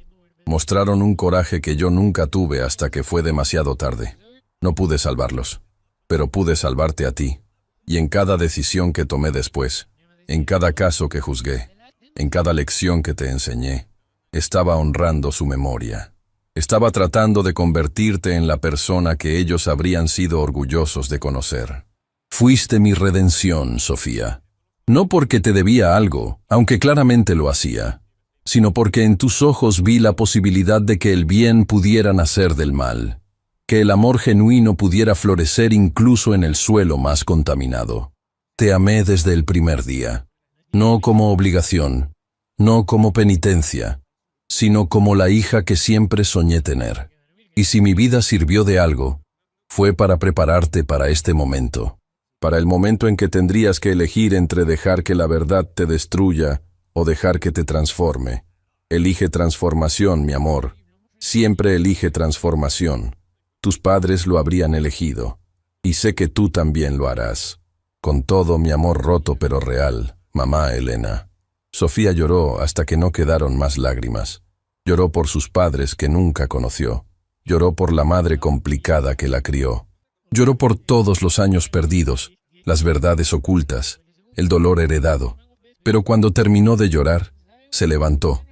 mostraron un coraje que yo nunca tuve hasta que fue demasiado tarde. No pude salvarlos, pero pude salvarte a ti. Y en cada decisión que tomé después, en cada caso que juzgué, en cada lección que te enseñé, estaba honrando su memoria. Estaba tratando de convertirte en la persona que ellos habrían sido orgullosos de conocer. Fuiste mi redención, Sofía. No porque te debía algo, aunque claramente lo hacía, sino porque en tus ojos vi la posibilidad de que el bien pudiera nacer del mal, que el amor genuino pudiera florecer incluso en el suelo más contaminado. Te amé desde el primer día, no como obligación, no como penitencia, sino como la hija que siempre soñé tener. Y si mi vida sirvió de algo, fue para prepararte para este momento, para el momento en que tendrías que elegir entre dejar que la verdad te destruya o dejar que te transforme. Elige transformación, mi amor. Siempre elige transformación. Tus padres lo habrían elegido, y sé que tú también lo harás. Con todo mi amor roto pero real, mamá Elena. Sofía lloró hasta que no quedaron más lágrimas. Lloró por sus padres que nunca conoció. Lloró por la madre complicada que la crió. Lloró por todos los años perdidos, las verdades ocultas, el dolor heredado. Pero cuando terminó de llorar, se levantó,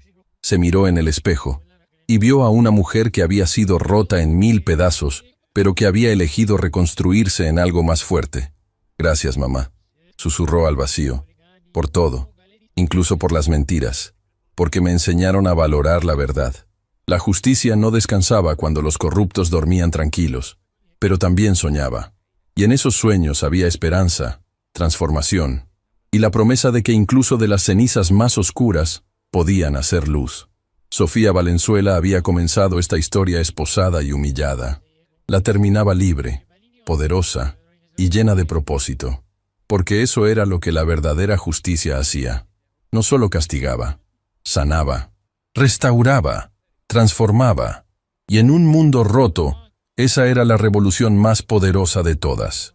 se miró en el espejo y vio a una mujer que había sido rota en 1000 pedazos, pero que había elegido reconstruirse en algo más fuerte. Gracias, mamá, susurró al vacío, por todo, incluso por las mentiras, porque me enseñaron a valorar la verdad. La justicia no descansaba cuando los corruptos dormían tranquilos, pero también soñaba. Y en esos sueños había esperanza, transformación, y la promesa de que incluso de las cenizas más oscuras podían hacer luz. Sofía Valenzuela había comenzado esta historia esposada y humillada. La terminaba libre, poderosa y llena de propósito, porque eso era lo que la verdadera justicia hacía. No solo castigaba, sanaba, restauraba, transformaba, y en un mundo roto, esa era la revolución más poderosa de todas.